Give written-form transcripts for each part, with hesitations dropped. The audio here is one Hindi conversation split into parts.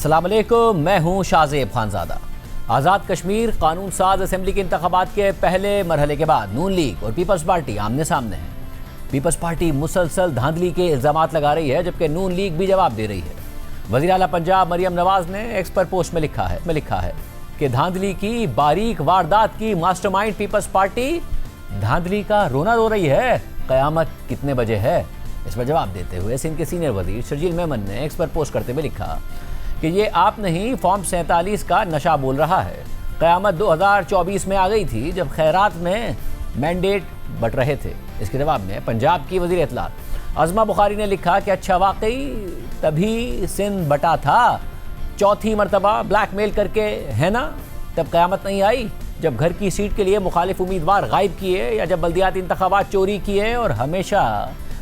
अस्सलाम वालेकुम, मैं हूं शाहजेब खानजादा। आज़ाद कश्मीर कानून साज असेंबली के इंतखाबात के पहले मरहले के बाद नून लीग और पीपल्स पार्टी आमने सामने हैं। पीपल्स पार्टी मुसलसल धांधली के इल्ज़ामात लगा रही है, जबकि नून लीग भी जवाब दे रही है। वज़ीर आला पंजाब मरियम नवाज ने एक्स पर पोस्ट में लिखा है कि धांधली की बारीक वारदात की मास्टरमाइंड पीपल्स पार्टी धांधली का रोना रो रही है। क़यामत कितने बजे है? इस पर जवाब देते हुए सिंध के सीनियर वजीर शर्जील मेमन ने एक्स पर पोस्ट करते हुए लिखा कि ये आप नहीं, फॉर्म 47 का नशा बोल रहा है। क़यामत 2024 में आ गई थी जब खैरात में मैंडेट बट रहे थे। इसके जवाब में पंजाब की वज़ीर इत्तलात अज़मा बुखारी ने लिखा कि अच्छा, वाकई तभी सिंध बटा था, चौथी मरतबा ब्लैकमेल करके, है ना? तब क़यामत नहीं आई जब घर की सीट के लिए मुखालिफ उम्मीदवार गायब किए, या जब बल्दियाती इंतखाबात चोरी किए और हमेशा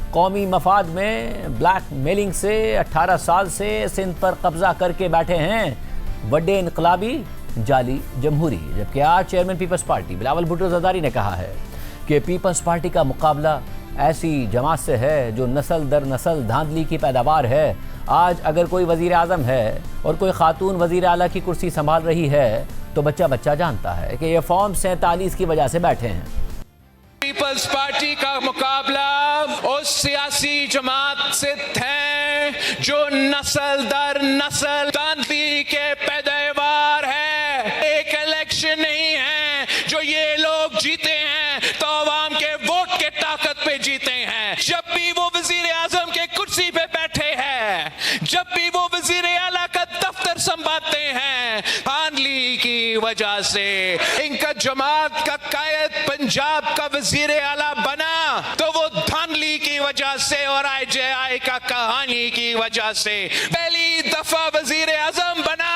कौमी मफाद में ब्लैक मेलिंग से 18 साल से सिंध पर कब्जा करके बैठे हैं बड़े इनकलाबी जाली जमहूरी। जबकि आज chairman Peoples Party Bilawal Bhutto Zardari ने कहा है कि पीपल्स पार्टी का मुकाबला ऐसी जमात से है जो नस्ल दर नस्ल धांधली की पैदावार है। आज अगर कोई वज़ीर आज़म है और कोई खातून वज़ीर आला की कुर्सी संभाल रही है तो बच्चा बच्चा जानता है कि ये फॉर्म 47 की वजह से बैठे हैं। पीपल्स पार्टी का मुकाबला उस सियासी जमात से है जो नस्ल दर नस्ल धांधली के पैदावार है। एक इलेक्शन नहीं है जो ये लोग जीते हैं तो अवाम के वोट के ताकत पे जीते हैं। जब भी वो वजीर आजम के कुर्सी पे बैठे हैं, जब भी वो वजीर आला का दफ्तर संभालते हैं, धांधली की वजह से इनका जमात का कायद पंजाब का वजीर आला बना तो वो धांधली की वजह से और IJI का कहानी की वजह से। पहली दफा वजीर आजम बना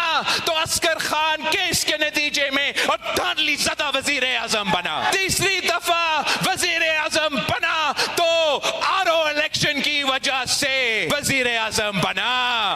तो अस्कर खान केस के नतीजे में और धांधली ज़दा वजीर आजम बना। तीसरी दफा वजीर आजम बना तो RO इलेक्शन की वजह से वजीर आजम बना।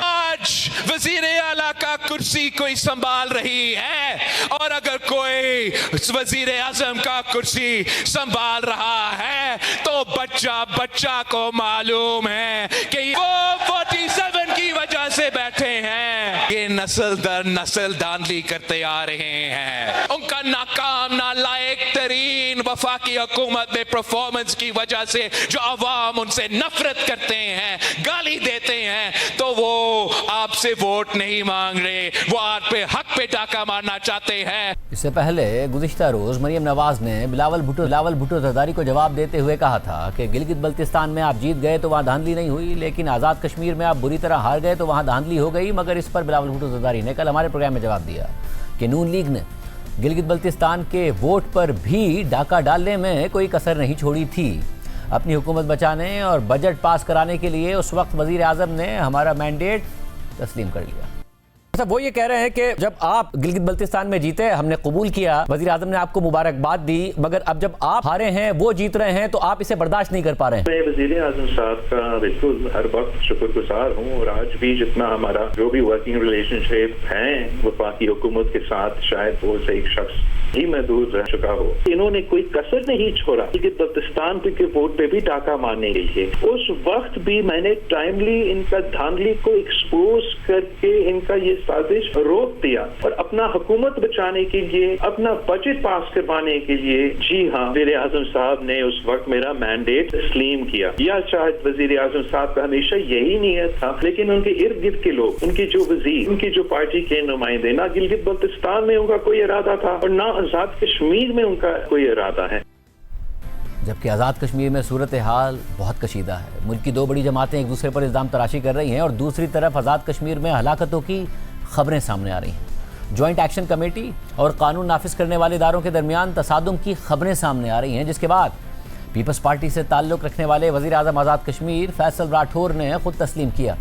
आज वजीर आला का कुर्सी कोई संभाल रही है, और अगर कोई वजीर आजम का कुर्सी संभाल रहा है तो बच्चा बच्चा को मालूम है कि वो 47 की वजह से बैठे हैं। ये नस्ल दर नस्ल धांधली करते आ रहे हैं। उनका नाकाम नालायक तरीन वफाकी हुकूमत में परफॉर्मेंस की वजह से जो अवाम उनसे नफरत करते हैं, गाली देते हैं, तो वो आपसे वोट नहीं मांग रहे, वो आप पे हक पे डाका मारना चाहते हैं। इससे पहले गुज़िश्ता रोज़ मरियम नवाज ने बिलावल भुट्टो ज़रदारी को जवाब देते हुए कहा था कि गिलगित बल्तिस्तान में आप जीत गए तो वहाँ धांधली नहीं हुई, लेकिन आज़ाद कश्मीर में आप बुरी तरह हार गए तो वहाँ धांधली हो गई। मगर इस पर बिलावल भुट्टो ज़रदारी ने कल हमारे प्रोग्राम में जवाब दिया कि नून लीग ने गिलगित बल्तिस्तान के वोट पर भी डाका डालने में कोई कसर नहीं छोड़ी थी। अपनी हुकूमत बचाने और बजट पास कराने के लिए उस वक्त वज़ीर आज़म ने हमारा मैंडेट तस्लीम कर लिया। अच्छा, वो ये कह रहे हैं कि जब आप गिलगित बल्तिस्तान में जीते हमने कबूल किया, वज़ीर आज़म ने आपको मुबारकबाद दी, मगर अब जब आप हारे हैं, वो जीत रहे हैं, तो आप इसे बर्दाश्त नहीं कर पा रहे हैं। मैं वज़ीर आज़म साहब का बिल्कुल हर वक्त शुक्रगुजार हूँ, और आज भी जितना हमारा जो भी वर्किंग रिलेशनशिप है वफाकी हुकूमत के साथ, शायद वो से एक शख्स ही महदूद रह चुका हो। इन्होंने कोई कसर नहीं छोड़ा गिलगित बल्तिस्तान के वोट पे भी डाका मारने के लिए। उस वक्त भी मैंने टाइमली इनका धांधली को एक्सपोज करके इनका ये साजिश रोक दिया, और अपना हुकूमत बचाने के लिए, अपना बजट पास करवाने के लिए, जी हाँ, वज़ीर आज़म साहब ने उस वक्त मेरा मैंडेट तस्लीम किया। या शायद वज़ीर आज़म साहब का हमेशा यही नीयत था, लेकिन उनके इर्द गिर्द के लोग, उनके जो वज़ीर, उनकी जो पार्टी के नुमाइंदे, ना गिलगित बल्तिस्तान में उनका कोई इरादा था और ना आज़ाद कश्मीर में उनका कोई इरादा है। जबकि आज़ाद कश्मीर में सूरत हाल बहुत कशीदा है। मुल्क की दो बड़ी जमातें एक दूसरे पर इल्ज़ाम तराशी कर रही हैं, और दूसरी तरफ आज़ाद कश्मीर में हलाकतों की खबरें सामने आ रही हैं। जॉइंट एक्शन कमेटी और कानून नाफिज करने वाले इदारों के दरमियान तसादुम की खबरें सामने आ रही हैं, जिसके बाद पीपल्स पार्टी से ताल्लुक़ रखने वाले वज़ीर आज़म आज़ाद कश्मीर फैसल राठौर ने खुद तस्लीम किया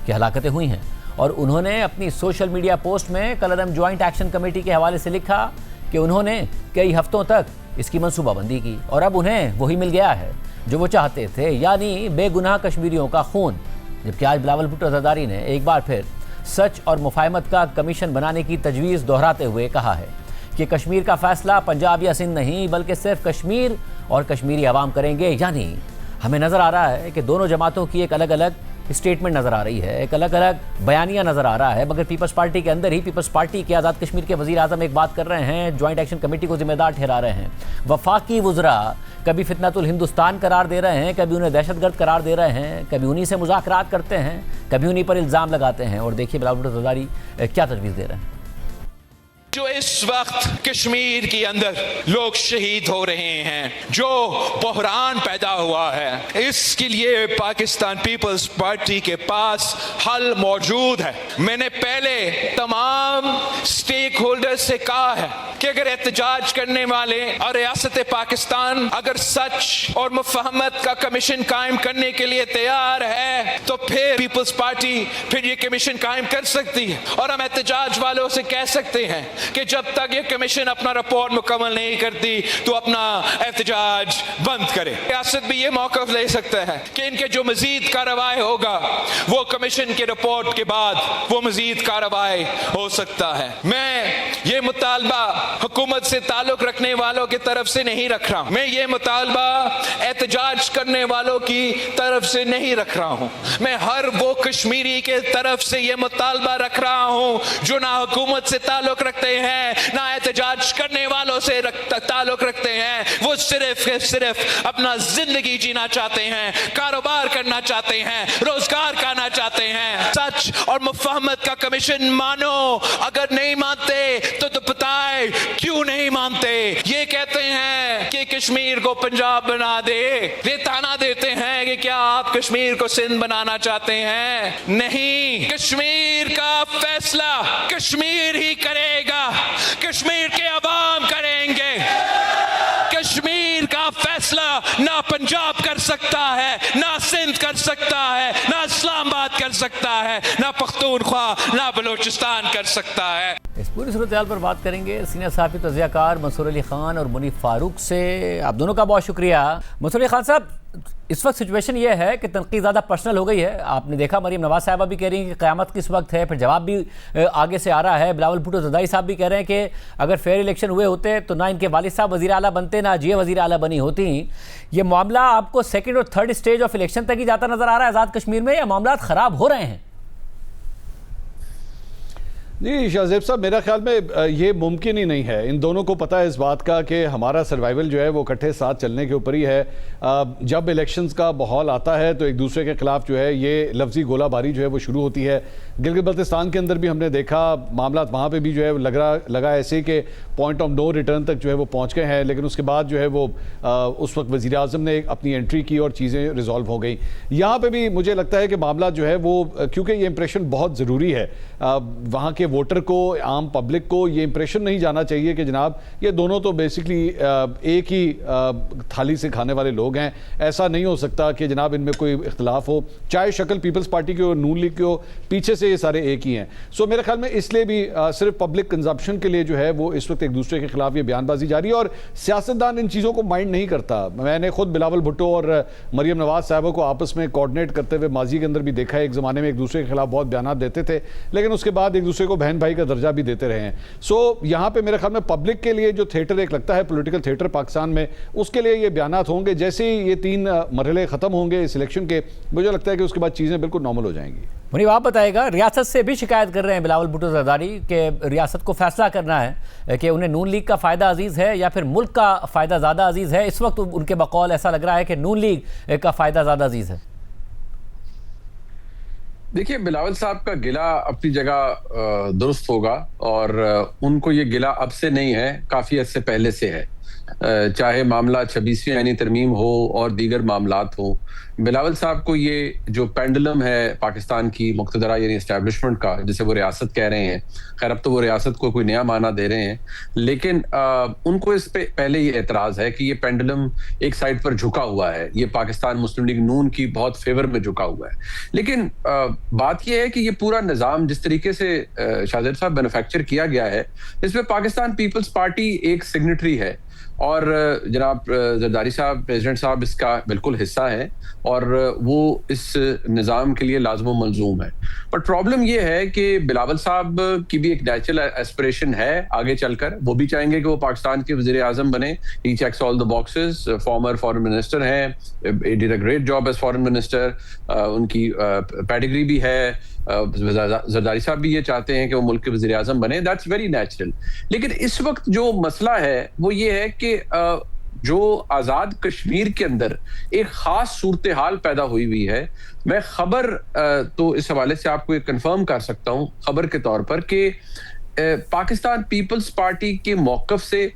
कि हलाकतें हुई हैं, और उन्होंने अपनी सोशल मीडिया पोस्ट में कल अदम जॉइंट एक्शन कमेटी के हवाले से लिखा कि उन्होंने कई हफ्तों तक इसकी मनसूबाबंदी की और अब उन्हें वही मिल गया है जो वो चाहते थे, यानी बेगुनाह कश्मीरियों का खून। जबकि आज बिलावल भुट्टो ज़रदारी ने एक बार फिर सच और मुफाहमत का कमीशन बनाने की तजवीज़ दोहराते हुए कहा है कि कश्मीर का फैसला पंजाब या सिंध नहीं, बल्कि सिर्फ कश्मीर और कश्मीरी अवाम करेंगे। यानी हमें नज़र आ रहा है कि दोनों जमातों की एक अलग अलग स्टेटमेंट नज़र आ रही है, एक अलग अलग बयानिया नज़र आ रहा है, मगर पीपल्स पार्टी के अंदर ही पीपल्स पार्टी के आज़ाद कश्मीर के वज़ीर आज़म एक बात कर रहे हैं, जॉइंट एक्शन कमेटी को जिम्मेदार ठहरा रहे हैं। वफाकी वुज़रा कभी फितनतुल हिंदुस्तान करार दे रहे हैं, कभी उन्हें दहशतगर्द करार दे रहे हैं, कभी उन्हीं से मुज़ाकरात करते हैं, कभी उन्हीं पर इल्ज़ाम लगाते हैं। और देखिए बिलावल भुट्टो ज़रदारी क्या तजवीज़ दे रहे हैं। जो इस वक्त कश्मीर के अंदर लोग शहीद हो रहे हैं, जो बहरान पैदा हुआ है, इसके लिए पाकिस्तान पीपल्स पार्टी के पास हल मौजूद है। मैंने पहले तमाम स्टेक होल्डर्स से कहा है कि अगर एहतजाज करने वाले और रियासत पाकिस्तान अगर सच और मुफाहमत का कमीशन कायम करने के लिए तैयार है तो फिर पीपल्स पार्टी फिर ये कमीशन कायम कर सकती है। और हम एहतजाज वालों से कह सकते हैं कि जब तक ये कमीशन अपना रिपोर्ट मुकम्मल नहीं करती तो अपना एहतजाज बंद करे। रियासत भी ये मौक़िफ़ ले सकता है कि इनके जो मजीद कार्रवाई होगा वो कमीशन की रिपोर्ट के बाद वो मजीद कार्रवाई हो सकता है। मैं ये मुतालबा हुकूमत से ताल्लुक रखने वालों की तरफ से नहीं रख रहा हूं, मैं ये मुतालबा एहतजाज करने वालों की तरफ से नहीं रख रहा हूं, मैं हर वो कश्मीरी के तरफ से ये मुतालबा रख रहा हूं जो ना हुकूमत से ताल्लुक रखते हैं ना एहतजाज करने वालों से ताल्लुक रखते हैं। वो सिर्फ अपना जिंदगी जीना चाहते हैं, कारोबार करना चाहते हैं, रोजगार करना चाहते हैं। सच और मुफाहमत का कमीशन मानो, अगर नहीं मानते तो बताए क्यों नहीं मानते। ये कहते हैं कि कश्मीर को पंजाब बना दे, ये ताना देते हैं कि क्या आप कश्मीर को सिंध बनाना चाहते हैं। नहीं, कश्मीर का फैसला कश्मीर ही करेगा, कश्मीर के अवाम करेंगे। कश्मीर का फैसला ना पंजाब कर सकता है, ना सिंध कर सकता है, ना इस्लामाबाद कर सकता है, ना पख्तूनख्वा, ना बलूचिस्तान कर सकता है। इस पूरी सूरत पर बात करेंगे सीनियर सहाफ़ी तज़कियाकार मंसूर अली ख़ान और मुनीफ फ़ारूक से। आप दोनों का बहुत शुक्रिया। मंसूर अली ख़ान साहब, इस वक्त सिचुएशन ये है कि तनकीद ज़्यादा पर्सनल हो गई है। आपने देखा मरीम नवाज साहबा भी कह रही हैं कि क़यामत किस वक्त है, फिर जवाब भी आगे से आ रहा है। बिलावल भुट्टो ज़रदारी साहब भी कह रहे हैं कि अगर फेयर इलेक्शन हुए होते तो ना इनके वालिद साहब वज़ीर आला बनते, ना जिया वज़ीर आला बनी होती। ये मामला आपको सेकेंड और थर्ड स्टेज ऑफ इलेक्शन तक ही जाता नज़र आ रहा है आज़ाद कश्मीर में, या मामला ख़राब हो रहे हैं? जी शाहजेब साहब, मेरा ख्याल में ये मुमकिन ही नहीं है। इन दोनों को पता है इस बात का कि हमारा सर्वाइवल जो है वो इकट्ठे साथ चलने के ऊपर ही है। जब इलेक्शंस का माहौल आता है तो एक दूसरे के खिलाफ जो है ये लफ्जी गोलाबारी जो है वो शुरू होती है। गिलगित बल्तिस्तान के अंदर भी हमने देखा मामला, वहाँ पे भी जो है लगा ऐसे कि पॉइंट ऑफ नो रिटर्न तक जो है वो पहुँच गए हैं, लेकिन उसके बाद जो है वो उस वक्त वज़ीर आज़म ने अपनी एंट्री की और चीज़ें रिजॉल्व हो गई। यहाँ पर भी मुझे लगता है कि मामला जो है वो, क्योंकि ये इंप्रेशन बहुत ज़रूरी है वहाँ के वोटर को, आम पब्लिक को ये इंप्रेशन नहीं जाना चाहिए कि जनाब ये दोनों तो बेसिकली एक ही थाली से खाने वाले लोग हैं। ऐसा नहीं हो सकता कि जनाब इनमें कोई इख्तलाफ हो, चाहे शक्ल पीपल्स पार्टी की हो, नून लीग की हो, पीछे से ये सारे एक ही हैं। सो मेरे ख्याल में इसलिए भी सिर्फ पब्लिक कंजप्शन के लिए जो है वो इस वक्त एक दूसरे के खिलाफ ये बयानबाजी जारी है और सियासतदान इन चीज़ों को माइंड नहीं करता। मैंने खुद बिलावल भुट्टो और मरीम नवाज साहबा को आपस में कोऑर्डिनेट करते हुए माजी के अंदर भी देखा है। एक ज़माने में एक दूसरे के खिलाफ बहुत बयान देते थे, लेकिन उसके बाद एक दूसरे को बहन भाई का दर्जा भी देते रहे हैं। सो यहाँ पे मेरे ख्याल में पब्लिक के लिए जो थिएटर एक लगता है पॉलिटिकल थिएटर पाकिस्तान में, उसके लिए ये बयानात होंगे। जैसे ही ये 3 मरहले ख़त्म होंगे इस इलेक्शन के, मुझे लगता है कि उसके बाद चीज़ें बिल्कुल नॉर्मल हो जाएंगी। मुनीफ, आप बताएगा, रियासत से भी शिकायत कर रहे हैं बिलावल भुट्टो ज़रदारी कि रियासत को फैसला करना है कि उन्हें नून लीग का फ़ायदा अजीज़ है या फिर मुल्क का फ़ायदा ज़्यादा अजीज़ है। इस वक्त उनके बकौल ऐसा लग रहा है कि नून लीग का फ़ायदा ज़्यादा अजीज़ है। देखिए, बिलावल साहब का गिला अपनी जगह दुरुस्त होगा और उनको ये गिला अब से नहीं है, काफी अर्से पहले से है। चाहे मामला 26वीं आईनी तरमीम हो और दीगर मामलात हो, बिलावल साहब को ये जो पेंडुलम है पाकिस्तान की मुक्तदरा यानी एस्टैब्लिशमेंट का, जिसे वो रियासत कह रहे हैं, खैर अब तो वो रियासत को कोई नया माना दे रहे हैं, लेकिन उनको इस पे पहले ये एतराज है कि ये पेंडुलम एक साइड पर झुका हुआ है। ये पाकिस्तान मुस्लिम लीग नून की बहुत फेवर में झुका हुआ है। लेकिन बात यह है कि ये पूरा निज़ाम जिस तरीके से शाहजेब साहब मैन्युफैक्चर किया गया है, इसमें पाकिस्तान पीपल्स पार्टी एक सिग्नेटरी है। और जनाब जरदारी साहब, प्रेसिडेंट साहब इसका बिल्कुल हिस्सा है और वो इस निज़ाम के लिए लाज़िम व मलज़ूम है। बट प्रॉब्लम ये है कि बिलावल साहब की भी एक नेचुरल एस्पिरेशन है आगे चलकर, वो भी चाहेंगे कि वो पाकिस्तान के वज़ीर आज़म बने। He checks all the boxes, former foreign minister हैं, did a great job as foreign minister, उनकी पेडिग्री भी है। जरदारी साहब भी ये चाहते हैं कि वो मुल्क के वज़ीर आज़म बने, दैट्स वेरी नेचुरल। लेकिन इस वक्त जो मसला है वो ये है कि जो आज़ाद कश्मीर के अंदर एक खास सूरत हाल पैदा हुई है। मैं खबर तो इस हवाले से आपको कंफर्म कर सकता हूँ खबर के तौर पर कि पाकिस्तान पीपल्स पार्टी के मौक़िफ़ से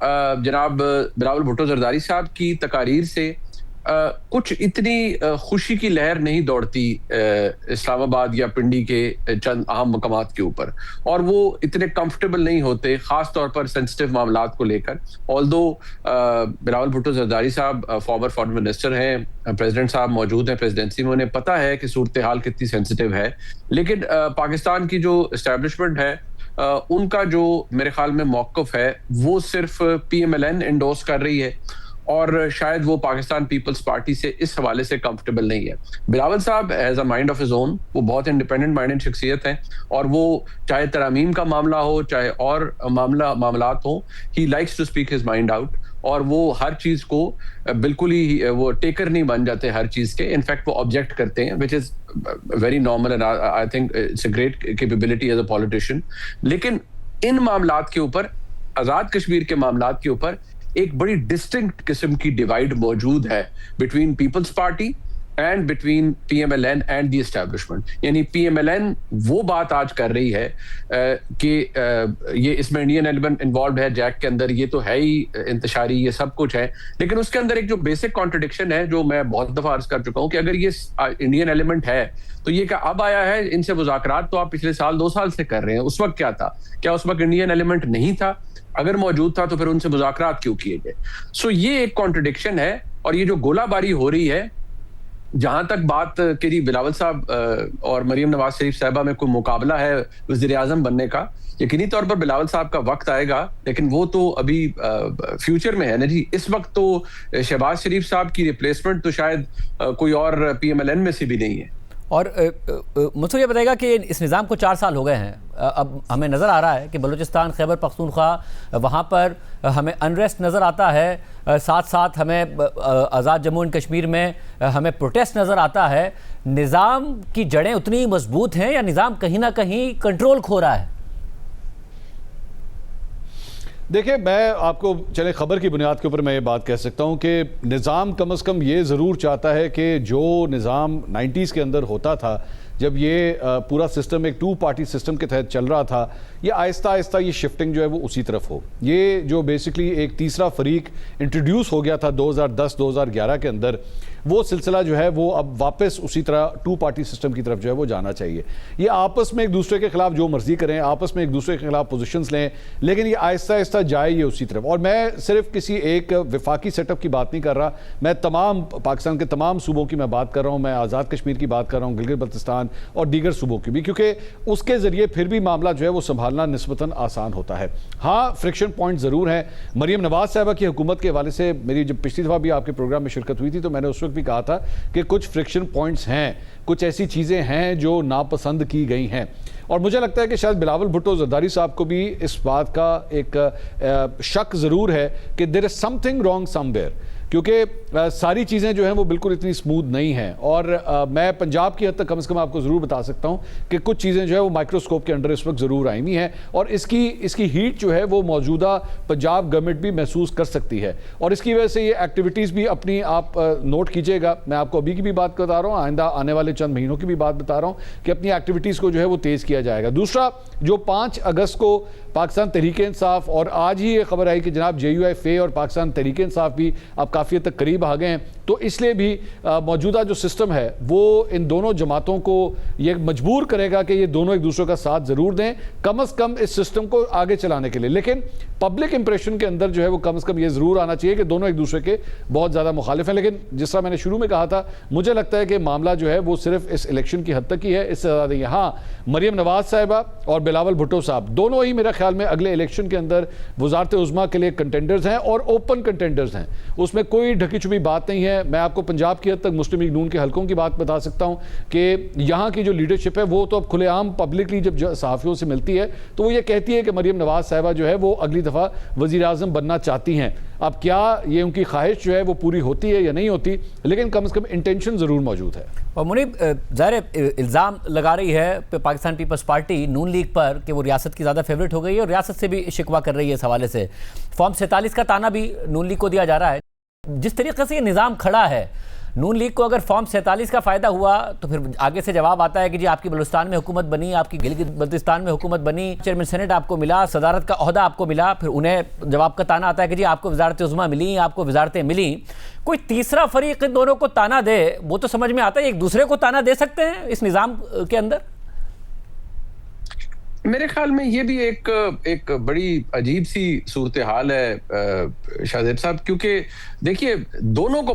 जनाब बिलावल भुट्टो जरदारी साहब की तकारीर से कुछ इतनी खुशी की लहर नहीं दौड़ती इस्लामाबाद या पिंडी के चंद अहम मकामात के ऊपर, और वो इतने कंफर्टेबल नहीं होते खास तौर पर सेंसिटिव मामलात को लेकर। ऑल्दो बिलावल भुट्टो जरदारी साहब फॉर्मर फॉरेन मिनिस्टर हैं, प्रेसिडेंट साहब मौजूद हैं प्रेसिडेंसी में, उन्हें पता है कि सूरत हाल कितनी सेंसिटिव है। लेकिन पाकिस्तान की जो एस्टेब्लिशमेंट है उनका जो मेरे ख्याल में मौक़िफ़ है वो सिर्फ PMLN इंडोर्स कर रही है और शायद वो पाकिस्तान पीपल्स पार्टी से इस हवाले से कंफर्टेबल नहीं है। बिलावल साहब has a mind of his own, वो बहुत इंडिपेंडेंट माइंडेड शख्सियत हैं और वो चाहे तरामीम का मामला हो चाहे और मामलात हो, ही likes to speak his mind out और वो हर चीज को बिल्कुल ही वो टेकर नहीं बन जाते हर चीज के। इनफैक्ट वो ऑब्जेक्ट करते हैं, which is very normal and I think it's a great capability as a politician. लेकिन इन मामलात के ऊपर, आजाद कश्मीर के मामलात के ऊपर एक बड़ी डिस्टिंक्ट किस्म की डिवाइड मौजूद है between Peoples Party and between PMLN and the establishment. यानी PMLN वो बात आज कर रही है कि ये इसमें इंडियन एलिमेंट इन्वॉल्व है जैक के अंदर, ये तो है ही इंतशारी, ये सब कुछ है, लेकिन उसके अंदर एक जो बेसिक कॉन्ट्रडिक्शन है जो मैं बहुत दफा अर्ज कर चुका हूँ कि अगर ये इंडियन एलिमेंट है तो ये क्या अब आया है? इनसे मुज़ाकरात तो आप पिछले साल 2 साल से कर रहे हैं, उस वक्त क्या था? क्या उस वक्त इंडियन एलिमेंट नहीं था? अगर मौजूद था तो फिर उनसे मुज़ाकरात क्यों किए गए? सो ये एक कॉन्ट्रडिक्शन है। और ये जो गोलाबारी हो रही है, जहां तक बात कि जी बिलावल साहब और मरियम नवाज शरीफ साहिबा में कोई मुकाबला है वज़ीर आज़म बनने का, यकीनी तौर पर बिलावल साहब का वक्त आएगा, लेकिन वो तो अभी फ्यूचर में है ना जी। इस वक्त तो शहबाज शरीफ साहब की रिप्लेसमेंट तो शायद कोई और PMLN में से भी नहीं है। और मुझे ये बताएगा कि इस निज़ाम को 4 साल हो गए हैं। अब हमें नज़र आ रहा है कि बलूचिस्तान, खैबर पख्तूनख्वा, वहाँ पर हमें अनरेस्ट नज़र आता है, साथ साथ हमें आज़ाद जम्मू एंड कश्मीर में हमें प्रोटेस्ट नज़र आता है। निज़ाम की जड़ें उतनी मजबूत हैं या निज़ाम कहीं ना कहीं कंट्रोल खो रहा है? देखिए, मैं आपको चले खबर की बुनियाद के ऊपर मैं ये बात कह सकता हूँ कि निज़ाम कम अज़ कम ये ज़रूर चाहता है कि जो निज़ाम 90s के अंदर होता था, जब ये पूरा सिस्टम एक 2 पार्टी सिस्टम के तहत चल रहा था, ये आहिस्ता आहिस्ता ये शिफ्टिंग जो है वो उसी तरफ हो। ये जो बेसिकली एक तीसरा फरीक इंट्रोड्यूस हो गया था 2010-2011 के अंदर, वो सिलसिला जो है वो अब वापस उसी तरह 2 पार्टी सिस्टम की तरफ जो है वो जाना चाहिए। ये आपस में एक दूसरे के खिलाफ जो मर्जी करें, आपस में एक दूसरे के खिलाफ पोजीशंस लें, लेकिन ये आहिस्ता आहिस्ता जाए ये उसी तरफ। और मैं सिर्फ किसी एक विफाकी सेटअप की बात नहीं कर रहा, मैं तमाम पाकिस्तान के तमाम सूबों की मैं बात कर रहा हूँ, मैं आज़ाद कश्मीर की बात कर रहा हूँ, गिलगित बल्तिस्तान और दीगर सूबों की भी, क्योंकि उसके ज़रिए फिर भी मामला जो है वो संभालना निस्बतन आसान होता है। हाँ, फ्रिक्शन पॉइंट ज़रूर हैं। मरियम नवाज साहिबा की हुकूमत के हवाले से मेरी जब पिछली दफ़ा भी आपके प्रोग्राम में शिरकत हुई थी तो मैंने उस वक्त भी कहा था कि कुछ फ्रिक्शन पॉइंट्स हैं, कुछ ऐसी चीज़ें हैं जो नापसंद की गई हैं। और मुझे लगता है कि शायद बिलावल भुट्टो जरदारी साहब को भी इस बात का एक शक ज़रूर है कि there is something wrong somewhere, क्योंकि सारी चीज़ें जो हैं वो बिल्कुल इतनी स्मूथ नहीं हैं। और मैं पंजाब की हद तक कम से कम आपको ज़रूर बता सकता हूँ कि कुछ चीज़ें जो है वो माइक्रोस्कोप के अंडर इस वक्त ज़रूर आई हुई हैं, और इसकी हीट जो है वो मौजूदा पंजाब गवर्नमेंट भी महसूस कर सकती है। और इसकी वजह से ये एक्टिविटीज़ भी अपनी आप नोट कीजिएगा, मैं आपको अभी की भी बात बता रहा हूँ, आइंदा आने वाले चंद महीनों की भी बात बता रहा हूँ कि अपनी एक्टिविटीज़ को जो है वो तेज़ किया जाएगा। दूसरा, जो 5 अगस्त को पाकिस्तान तहरीक-ए-इंसाफ, और आज ही ये खबर आई कि जनाब JUI-FA और पाकिस्तान तहरीक-ए-इंसाफ भी अब काफ़ी हद तक करीब आ गए हैं, तो इसलिए भी मौजूदा जो सिस्टम है वो इन दोनों जमातों को ये मजबूर करेगा कि ये दोनों एक दूसरे का साथ ज़रूर दें, कम अज़ कम इस सिस्टम को आगे चलाने के लिए। लेकिन पब्लिक इंप्रेशन के अंदर जो है वो कम से कम ये जरूर आना चाहिए कि दोनों एक दूसरे के बहुत ज़्यादा मुखालिफ हैं। लेकिन जिस तरह मैंने शुरू में कहा था, मुझे लगता है कि मामला जो है वो सिर्फ इस इलेक्शन की हद तक ही है, इससे ज़्यादा नहीं है। हाँ, मरियम नवाज साहिबा और बिलावल भुट्टो साहब दोनों ही मेरे ख्याल में अगले इलेक्शन के अंदर वजारत उज़्मा के लिए कंटेंडर्स हैं और ओपन कंटेंडर्स हैं, उसमें कोई ढकी छुपी बात नहीं है। मैं आपको पंजाब की हद तक मुस्लिम लीग नून के हलकों की बात बता सकता हूं कि यहाँ की जो लीडरशिप है वो तो अब खुलेआम पब्लिकली जब सहाफ़ियों से मिलती है तो वो ये कहती है कि मरियम नवाज साहिबा जो है वो अगली दफ़ा वज़ीर आज़म बनना चाहती हैं। अब क्या ये उनकी ख्वाहिश जो है वो पूरी होती है या नहीं होती, लेकिन कम से कम इंटेंशन ज़रूर मौजूद है। और मुनीब, ज़ाहिर इल्ज़ाम लगा रही है पाकिस्तान पीपल्स पार्टी नून लीग पर कि वो रियासत की ज़्यादा फेवरेट हो गई है और रियासत से भी शिकवा कर रही है इस हवाले से। फॉर्म 47 का ताना भी नून लीग को दिया जा रहा है। जिस तरीके से ये निज़ाम खड़ा है, नून लीग को अगर फॉर्म 47 का फ़ायदा हुआ तो फिर आगे से जवाब आता है कि जी आपकी बलूचिस्तान में हुकूमत बनी, आपकी गिलगित बल्तिस्तान में हुकूमत बनी, चेयरमैन सेनेट आपको मिला, सदारत का ओहदा आपको मिला, फिर उन्हें जवाब का ताना आता है कि जी आपको वजारत उज़्मा मिली, आपको वजारतें मिली। कोई तीसरा फरीक इन दोनों को ताना दे, वो तो समझ में आता है, एक दूसरे को ताना दे सकते हैं इस निज़ाम के अंदर? मेरे ख्याल में ये भी एक बड़ी अजीब सी सूरत हाल है शाहजेब साहब, क्योंकि देखिए दोनों को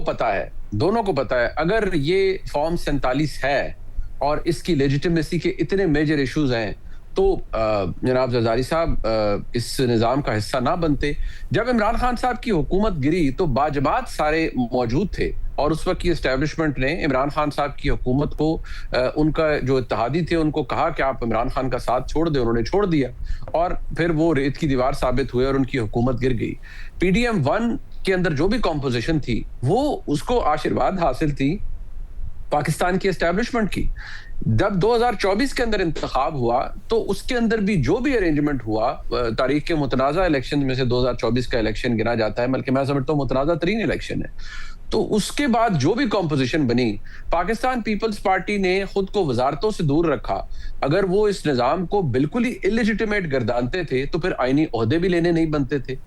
पता है अगर ये फॉर्म 47 है और इसकी लेजिटिमेसी के इतने मेजर इश्यूज हैं तो जनाब जरदारी साहब इस निज़ाम का हिस्सा ना बनते। जब इमरान खान साहब की हुकूमत गिरी तो बाजमात सारे मौजूद थे और उस वक्त की एस्टेब्लिशमेंट ने इमरान खान साहब की हुकूमत को उनका जो इत्तेहादी थे उनको कहा कि आप इमरान खान का साथ छोड़ दें, उन्होंने छोड़ दिया और फिर वो रेत की दीवार साबित हुए और उनकी हुकूमत गिर गई। PDM 1 के अंदर जो भी कॉम्पोजिशन थी वो उसको आशीर्वाद हासिल थी पाकिस्तान की एस्टेब्लिशमेंट की। जब 2024 के अंदर इंतखाब हुआ तो उसके अंदर भी जो भी अरेंजमेंट हुआ, तारीख के मुतनाज़ा इलेक्शन में से 2024 का इलेक्शन गिना जाता है, बल्कि मैं समझता हूँ मुतनाज़ा तरीन इलेक्शन है। तो उसके बाद जो भी कॉम्पोजिशन बनी, पाकिस्तान पीपल्स पार्टी ने खुद को वजारतों से दूर रखा। अगर वो इस निज़ाम को बिल्कुल ही इलेजिटिमेट गर्दानते थे तो फिर आईनी ओहदे भी लेने नहीं बनते थे।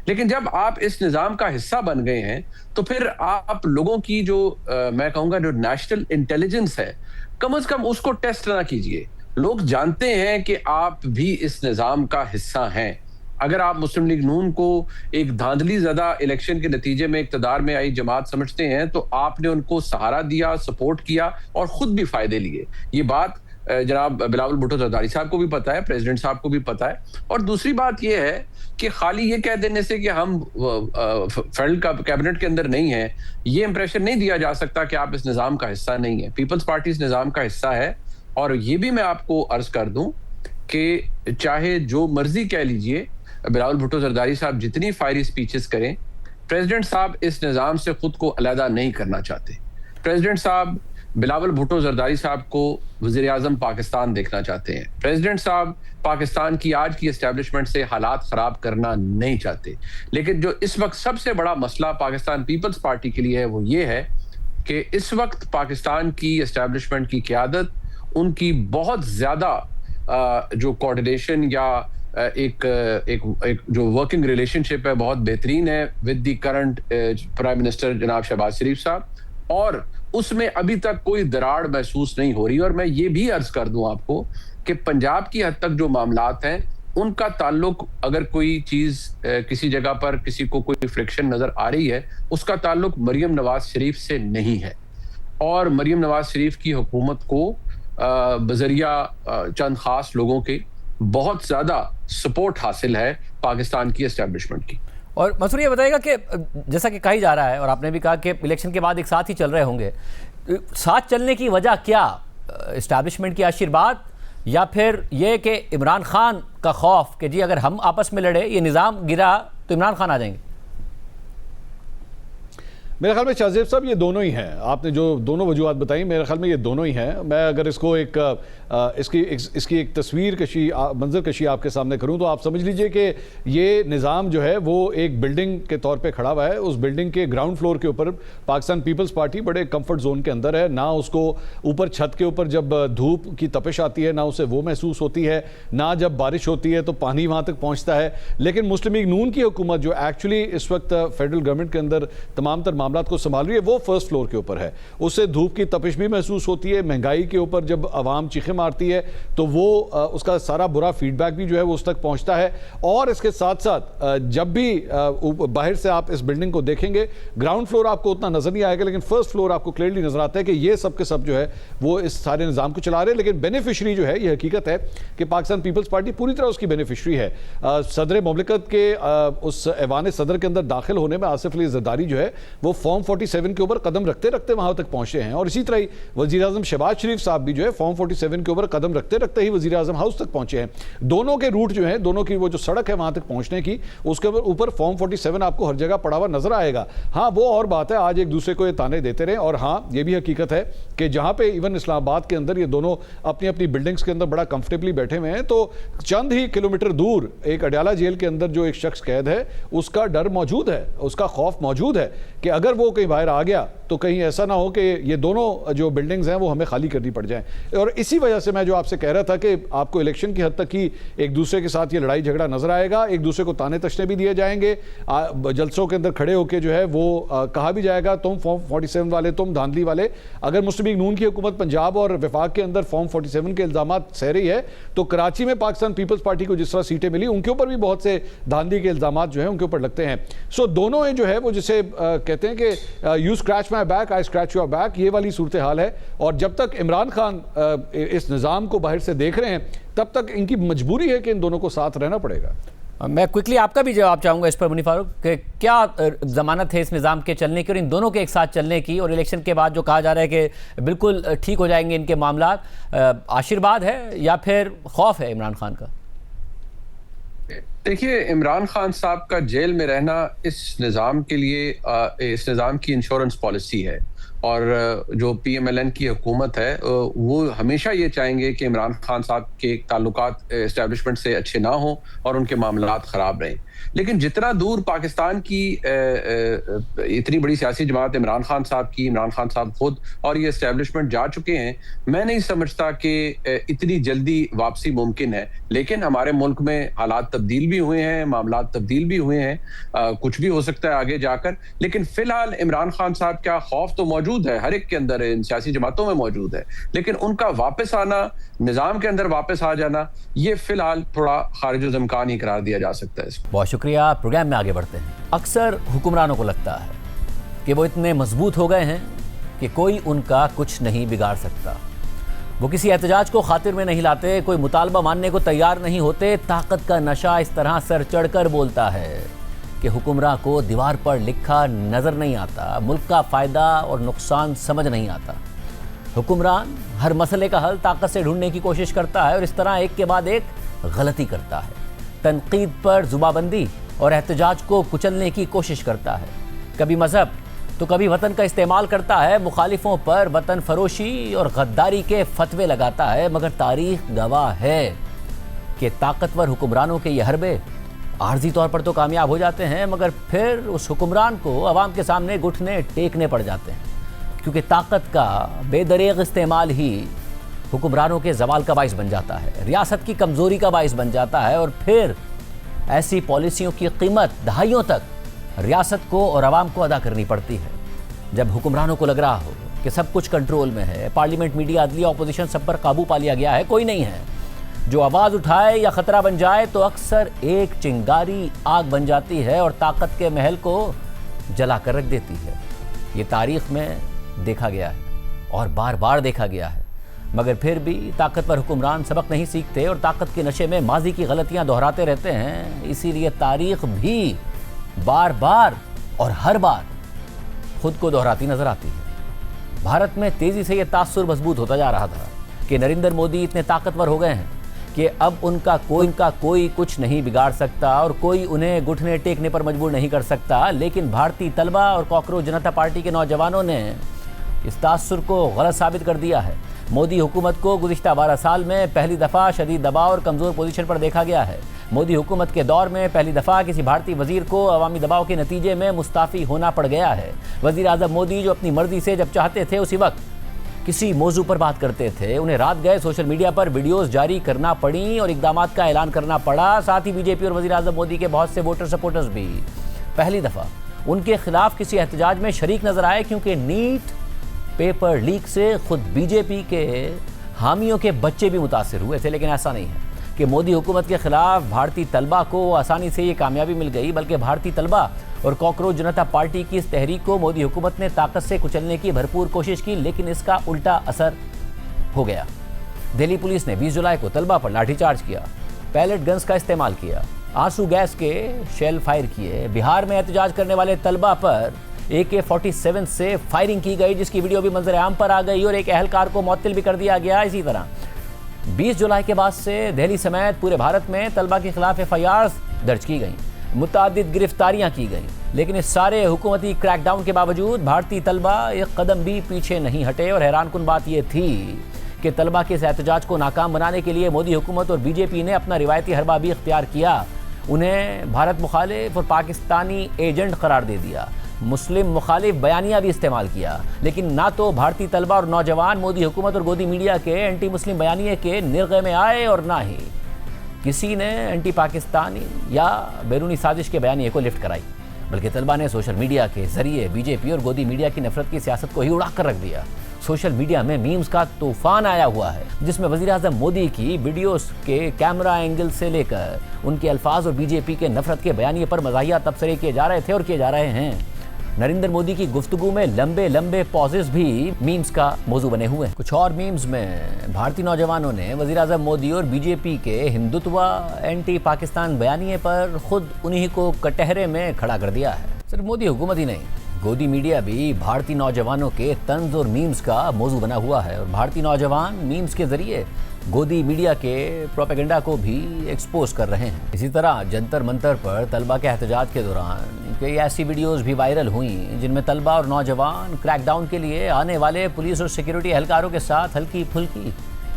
लेकिन जब आप इस निज़ाम का हिस्सा बन गए हैं तो फिर आप लोगों की जो मैं कहूँगा जो नेशनल इंटेलिजेंस है, कम से कम उसको टेस्ट ना कीजिए। लोग जानते हैं कि आप भी इस निज़ाम का हिस्सा हैं। अगर आप मुस्लिम लीग नून को एक धांधली ज़्यादा इलेक्शन के नतीजे में इक़्तिदार में आई जमात समझते हैं तो आपने उनको सहारा दिया, सपोर्ट किया और खुद भी फायदे लिए। ये बात जनाब बिलावल भुट्टो जरदारी साहब को भी पता है, प्रेसिडेंट साहब को भी पता है। और दूसरी बात यह है कि खाली ये कह देने से कि हम फेडरल कैबिनेट के अंदर नहीं है, ये इंप्रेशन नहीं दिया जा सकता कि आप इस निज़ाम का हिस्सा नहीं है। पीपल्स पार्टी इस निज़ाम का हिस्सा है। और ये भी मैं आपको अर्ज कर दूं कि चाहे जो मर्जी कह लीजिए, बिलावल भुट्टो जरदारी साहब जितनी फायरी स्पीचेस करें, प्रेसिडेंट साहब इस निज़ाम से खुद को अलहदा नहीं करना चाहते। प्रेसिडेंट साहब बिलावल भुट्टो जरदारी साहब को वज़ीर आज़म पाकिस्तान देखना चाहते हैं। प्रेसिडेंट साहब पाकिस्तान की आज की एस्टेब्लिशमेंट से हालात ख़राब करना नहीं चाहते। लेकिन जो इस वक्त सबसे बड़ा मसला पाकिस्तान पीपल्स पार्टी के लिए है वो ये है कि इस वक्त पाकिस्तान की एस्टेब्लिशमेंट की क़यादत, उनकी बहुत ज़्यादा जो कोऑर्डिनेशन या एक जो वर्किंग रिलेशनशिप है बहुत बेहतरीन है with the current prime minister जनाब शहबाज शरीफ साहब, और उसमें अभी तक कोई दरार महसूस नहीं हो रही। और मैं ये भी अर्ज कर दूं आपको कि पंजाब की हद तक जो मामलात हैं उनका ताल्लुक, अगर कोई चीज किसी जगह पर किसी को कोई फ्रिक्शन नजर आ रही है, उसका ताल्लुक मरियम नवाज शरीफ से नहीं है। और मरियम नवाज शरीफ की हुकूमत को बजरिया चंद खास लोगों के बहुत ज्यादा सपोर्ट हासिल है पाकिस्तान की एस्टेब्लिशमेंट की। और मसूर ये बताइएगा कि जैसा कि कही जा रहा है और आपने भी कहा कि इलेक्शन के बाद एक साथ ही चल रहे होंगे, साथ चलने की वजह क्या? एस्टेब्लिशमेंट की आशीर्वाद या फिर ये कि इमरान खान का खौफ कि जी अगर हम आपस में लड़े, ये निज़ाम गिरा तो इमरान खान आ जाएंगे? मेरे ख्याल में शाहजेब साहब ये दोनों ही हैं। आपने जो दोनों वजूहत बताई, मेरे ख्याल में ये दोनों ही हैं। मैं अगर इसको इसकी एक तस्वीर कशी, मंजर कशी आपके सामने करूं तो आप समझ लीजिए कि ये निज़ाम जो है वो एक बिल्डिंग के तौर पे खड़ा हुआ है। उस बिल्डिंग के ग्राउंड फ्लोर के ऊपर पाकिस्तान पीपल्स पार्टी बड़े कंफर्ट जोन के अंदर है। ना उसको ऊपर छत के ऊपर जब धूप की तपिश आती है ना उसे वो महसूस होती है, ना जब बारिश होती है तो पानी वहाँ तक पहुँचता है। लेकिन मुस्लिम लीग नून की हुकूमत जो एक्चुअली इस वक्त फेडरल गवर्नमेंट के अंदर तमाम तर मामला को संभाल रही है वो फर्स्ट फ्लोर के ऊपर है। उससे धूप की तपिश भी महसूस होती है, महंगाई के ऊपर जब आवाम चीखें मारती है तो वो उसका सारा बुरा फीडबैक भी जो है वो उस तक पहुंचता है। और इसके साथ साथ जब भी बाहर से आप इस बिल्डिंग को देखेंगे, ग्राउंड फ्लोर आपको उतना नजर नहीं आएगा, लेकिन फर्स्ट फ्लोर आपको क्लियरली नजर आता है कि ये सब के सब जो है वो इस सारे निजाम को चला रहे हैं। लेकिन बेनिफिशरी जो है, ये हकीकत है कि पाकिस्तान पीपल्स पार्टी पूरी तरह उसकी बेनिफिशरी है। सदर मुमलिकत के उस ऐवान सदर के अंदर दाखिल होने में आसिफ अली जरदारी जो है वो फॉर्म 47 के ऊपर कदम रखते रखते वहां तक पहुंचे हैं। और इसी तरह ही वजीर आजम शहबाज शरीफ साहब भी जो है फॉर्म 47 के ऊपर कदम रखते रखते ही वजीर आजम हाउस तक पहुंचे हैं। दोनों के रूट जो है, दोनों की वो जो सड़क है वहां तक पहुंचने की, उसके ऊपर फॉर्म 47 आपको हर जगह पड़ा हुआ नजर आएगा। हाँ, वो और बात है, आज एक दूसरे को ये ताने देते रहे। और हाँ, ये भी हकीकत है कि जहां पे इवन इस्लामाबाद के अंदर ये दोनों अपनी अपनी बिल्डिंग्स के अंदर बड़ा कंफर्टेबली बैठे हुए हैं, तो चंद ही किलोमीटर दूर एक अडयाला जेल के अंदर जो एक शख्स कैद है उसका डर मौजूद है, उसका खौफ मौजूद है कि अगर वो कहीं बाहर आ गया तो कहीं ऐसा ना हो कि ये दोनों जो बिल्डिंग्स हैं वो हमें खाली करनी पड़ जाएं। और इसी वजह से मैं जो आपसे कह रहा था कि आपको इलेक्शन की हद तक ही एक दूसरे के साथ ये लड़ाई झगड़ा नजर आएगा, एक दूसरे को ताने तशने भी दिए जाएंगे, जलसों के अंदर खड़े होकर जो है वो कहा भी जाएगा तुम फॉर्म 47 वाले, तुम धांधली वाले। अगर मुस्लिम लीग नून की हुकूमत पंजाब और वफाक के अंदर फॉर्म 47 के इल्जाम सह रही है, तो कराची में पाकिस्तान पीपल्स पार्टी को जिस तरह सीटें मिली उनके ऊपर भी बहुत से धांधली के इल्जाम जो है उनके ऊपर लगते हैं। सो दोनों जो है वो जिसे कहते हैं कि you scratch my back I scratch your back, ये वाली सूरत हाल है। और जब तक इमरान खान इस निज़ाम को बाहर से देख रहे हैं तब तक इनकी मजबूरी है कि इन दोनों को साथ रहना पड़ेगा। मैं क्विकली आपका भी जवाब चाहूँगा इस पर मुनीर फारूक, कि क्या ज़मानत है इस निज़ाम के चलने की और इन दोनों के एक साथ चलने की, और इलेक्शन के बाद जो कहा जा रहा है कि बिल्कुल ठीक हो जाएंगे इनके मामला, आशीर्वाद है या फिर खौफ है इमरान खान का? देखिए, इमरान खान साहब का जेल में रहना इस निज़ाम के लिए, इस निज़ाम की इंश्योरेंस पॉलिसी है। और जो PMLN की हुकूमत है वो हमेशा ये चाहेंगे कि इमरान खान साहब के ताल्लुकात एस्टेब्लिशमेंट से अच्छे ना हों और उनके मामलात ख़राब रहें। लेकिन जितना दूर पाकिस्तान की इतनी बड़ी सियासी जमात इमरान खान साहब की, इमरान खान साहब खुद और ये एस्टेब्लिशमेंट जा चुके हैं, मैं नहीं समझता कि इतनी जल्दी वापसी मुमकिन है। लेकिन हमारे मुल्क में हालात तब्दील भी हुए हैं, मामलात तब्दील भी हुए हैं, कुछ भी हो सकता है आगे जाकर। लेकिन फिलहाल इमरान खान साहब का खौफ तो मौजूद है, हर एक के अंदर, इन सियासी जमातों में मौजूद है। लेकिन उनका वापस आना, निज़ाम के अंदर वापस आ जाना, ये फिलहाल थोड़ा खारिज इम्कान ही करार दिया जा सकता है। बहुत शुक्रिया। प्रोग्राम में आगे बढ़ते हैं। अक्सर हुक्मरानों को लगता है कि वो इतने मजबूत हो गए हैं कि कोई उनका कुछ नहीं बिगाड़ सकता। वो किसी एहतजाज को खातिर में नहीं लाते, कोई मुतालबा मानने को तैयार नहीं होते। ताकत का नशा इस तरह सर चढ़कर बोलता है कि हुक्मरान को दीवार पर लिखा नजर नहीं आता, मुल्क का फायदा और नुकसान समझ नहीं आता। हुक्मरान हर मसले का हल ताकत से ढूंढने की कोशिश करता है और इस तरह एक के बाद एक गलती करता है। तनकीद पर जुबाबंदी और एहतजाज को कुचलने की कोशिश करता है। कभी मजहब तो कभी वतन का इस्तेमाल करता है। मुखालिफों पर वतन फरोशी और गद्दारी के फतवे लगाता है। मगर तारीख गवाह है कि ताकतवर हुक्मरानों के ये हरबे आर्जी तौर पर तो कामयाब हो जाते हैं, मगर फिर उस हुक्मरान को अवाम के सामने घुटने टेकने पड़ जाते हैं, क्योंकि ताकत का बेदरेग इस्तेमाल ही हुक्मरानों के जवाल का बाइस बन जाता है, रियासत की कमज़ोरी का बाइस बन जाता है। और फिर ऐसी पॉलिसियों की कीमत दहाइयों तक रियासत को और आवाम को अदा करनी पड़ती है। जब हुक्मरानों को लग रहा हो कि सब कुछ कंट्रोल में है, पार्लियामेंट, मीडिया, अदलिया, ऑपोजिशन, सब पर काबू पा लिया गया है, कोई नहीं है जो आवाज़ उठाए या ख़तरा बन जाए, तो अक्सर एक चिंगारी आग बन जाती है और ताकत के महल को जला कर रख देती है। ये तारीख़ में देखा गया है और बार बार देखा गया है। मगर फिर भी ताकतवर हुक्मरान सबक नहीं सीखते और ताकत के नशे में माजी की गलतियां दोहराते रहते हैं। इसीलिए तारीख भी बार बार और हर बार खुद को दोहराती नजर आती है। भारत में तेजी से यह तासुर मजबूत होता जा रहा था कि नरेंद्र मोदी इतने ताकतवर हो गए हैं कि अब उनका कोई कुछ नहीं बिगाड़ सकता और कोई उन्हें घुटने टेकने पर मजबूर नहीं कर सकता। लेकिन भारतीय तलबा और कॉकरोच जनता पार्टी के नौजवानों ने इस तासुर को गलत साबित कर दिया है। मोदी हुकूमत को गुज़िश्ता 12 साल में पहली दफ़ा शदीद दबाव और कमज़ोर पोजीशन पर देखा गया है। मोदी हुकूमत के दौर में पहली दफ़ा किसी भारतीय वज़ीर को अवामी दबाव के नतीजे में मुस्ताफ़ी होना पड़ गया है। वज़ीर आज़म मोदी जो अपनी मर्ज़ी से जब चाहते थे उसी वक्त किसी मौजू पर बात करते थे, उन्हें रात गए सोशल मीडिया पर वीडियोज़ जारी करना पड़ी और इक़दामात का ऐलान करना पड़ा। साथ ही बीजेपी और वज़ीर आज़म मोदी के बहुत से वोटर सपोर्टर्स भी पहली दफ़ा उनके खिलाफ किसी एहतजाज में शरीक नजर आए, क्योंकि नीट पेपर लीक से खुद बीजेपी के हामियों के बच्चे भी मुतासिर हुए थे। लेकिन ऐसा नहीं है कि मोदी हुकूमत के खिलाफ भारतीय तलबा को आसानी से ये कामयाबी मिल गई, बल्कि भारतीय तलबा और कॉकरोच जनता पार्टी की इस तहरीक को मोदी हुकूमत ने ताकत से कुचलने की भरपूर कोशिश की, लेकिन इसका उल्टा असर हो गया। दिल्ली पुलिस ने 20 जुलाई को तलबा पर लाठीचार्ज किया, पैलेट गन्स का इस्तेमाल किया, आंसू गैस के शेल फायर किए। बिहार में एहतजाज करने वाले तलबा पर AK-47 से फायरिंग की गई, जिसकी वीडियो भी मंजर आम पर आ गई और एक अहलकार को मुअत्तल भी कर दिया गया। इसी तरह 20 जुलाई के बाद से दिल्ली समेत पूरे भारत में तलबा के खिलाफ FIRs दर्ज की गई, मुतादिद गिरफ्तारियां की गई। लेकिन इस सारे हुकूमती क्रैकडाउन के बावजूद भारतीय तलबा एक कदम भी पीछे नहीं हटे। और हैरानकुन बात यह थी कि तलबा के इस एहतजाज को नाकाम बनाने के लिए मोदी हुकूमत और बीजेपी ने अपना रिवायती हरबा भी इख्तियार किया। उन्हें भारत मुखालिफ और पाकिस्तानी एजेंट करार दे दिया, मुस्लिम मुखालिफ बयानिया भी इस्तेमाल किया। लेकिन ना तो भारतीय तलबा और नौजवान मोदी हुकूमत और गोदी मीडिया के एंटी मुस्लिम बयानिए के निर्गे में आए, और ना ही किसी ने एंटी पाकिस्तानी या बैरूनी साजिश के बयानिए को लिफ्ट कराई, बल्कि तलबा ने सोशल मीडिया के जरिए बीजेपी और गोदी मीडिया की नफरत की सियासत को ही उड़ा कर रख दिया। सोशल मीडिया में मीम्स का तूफान आया हुआ है, जिसमें वज़ीर आज़म मोदी की वीडियोस के कैमरा एंगल से लेकर उनके अल्फाज और बीजेपी के नफरत के बयानिए पर मज़ाहिया तबसरे किए जा रहे थे और किए जा रहे हैं। नरेंद्र मोदी की गुफ्तगू में लंबे लंबे पॉजेस भी मीम्स का मौजू बने हुए हैं। कुछ और मीम्स में भारतीय नौजवानों ने वज़ीर आज़म मोदी और बीजेपी के हिंदुत्व एंटी पाकिस्तान बयानिए पर खुद उन्हीं को कटहरे में खड़ा कर दिया है। सिर्फ मोदी हुकूमत ही नहीं, गोदी मीडिया भी भारतीय नौजवानों के तंज और मीम्स का मौजू बना हुआ है, और भारतीय नौजवान मीम्स के जरिए गोदी मीडिया के प्रोपेगेंडा को भी एक्सपोज कर रहे हैं। इसी तरह जंतर मंतर पर तलबा के एहतजाज के दौरान कई ऐसी वीडियोस भी वायरल हुई जिनमें तलबा और नौजवान क्रैकडाउन के लिए आने वाले पुलिस और सिक्योरिटी एहलकारों के साथ हल्की फुल्की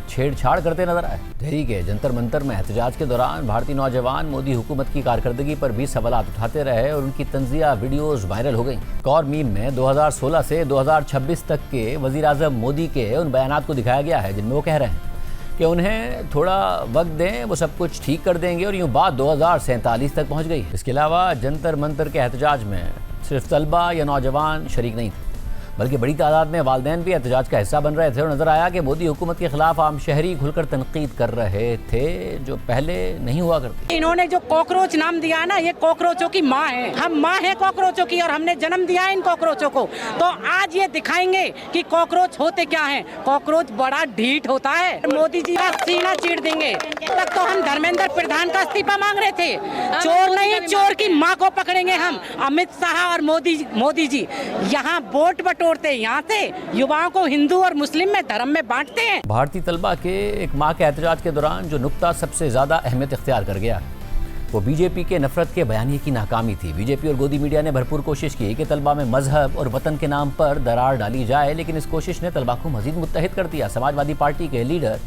छेड़छाड़ करते नजर आए। दिल्ली के जंतर मंतर में एहतजाज के दौरान भारतीय नौजवान मोदी हुकूमत की कारकर्दगी पर भी सवालात उठाते रहे और उनकी तंजिया वीडियोस वायरल हो गई। एक और मीम में 2016 से 2026 तक के वज़ीर आज़म मोदी के उन बयानात को दिखाया गया है जिनमें वो कह रहे हैं कि उन्हें थोड़ा वक्त दें, वो सब कुछ ठीक कर देंगे, और यूँ बात 2047 तक पहुँच गई। इसके अलावा जंतर मंतर के एहतजाज में सिर्फ तलबा या नौजवान शरीक नहीं थे, बल्कि बड़ी तादाद में वालिदैन भी एहतजाज का हिस्सा बन रहे थे। और नजर आया कि मोदी हुकूमत के खिलाफ आम शहरी खुलकर तनकीद कर रहे थे, जो पहले नहीं हुआ करती। इन्होंने जो कॉकरोच नाम दिया ना, ये कॉकरोचों की माँ है। हम माँ है कॉकरोचों की, और हमने जन्म दिया है इन कॉकरोचों को। तो आज ये दिखाएंगे कि कॉकरोच होते क्या हैं। कॉकरोच बड़ा ढीठ होता है। मोदी जी का सीना चीर देंगे। तक तो हम धर्मेंद्र प्रधान का इस्तीफा मांग रहे थे। चोर नहीं, चोर की माँ को पकड़ेंगे हम। अमित शाह और मोदी जी यहाँ वोट बटोरते, यहाँ से युवाओं को हिंदू और मुस्लिम में धर्म में बांटते हैं। भारतीय तलबा के एक माह के एहतजाज के दौरान जो नुक्ता सबसे ज्यादा अहमियत इख्तियार कर गया वो बीजेपी के नफरत के बयानिए की नाकामी थी। बीजेपी और गोदी मीडिया ने भरपूर कोशिश की कि तलबा में मजहब और वतन के नाम पर दरार डाली जाए, लेकिन इस कोशिश ने तलबा को मजीद मुत्तहिद कर दिया। समाजवादी पार्टी के लीडर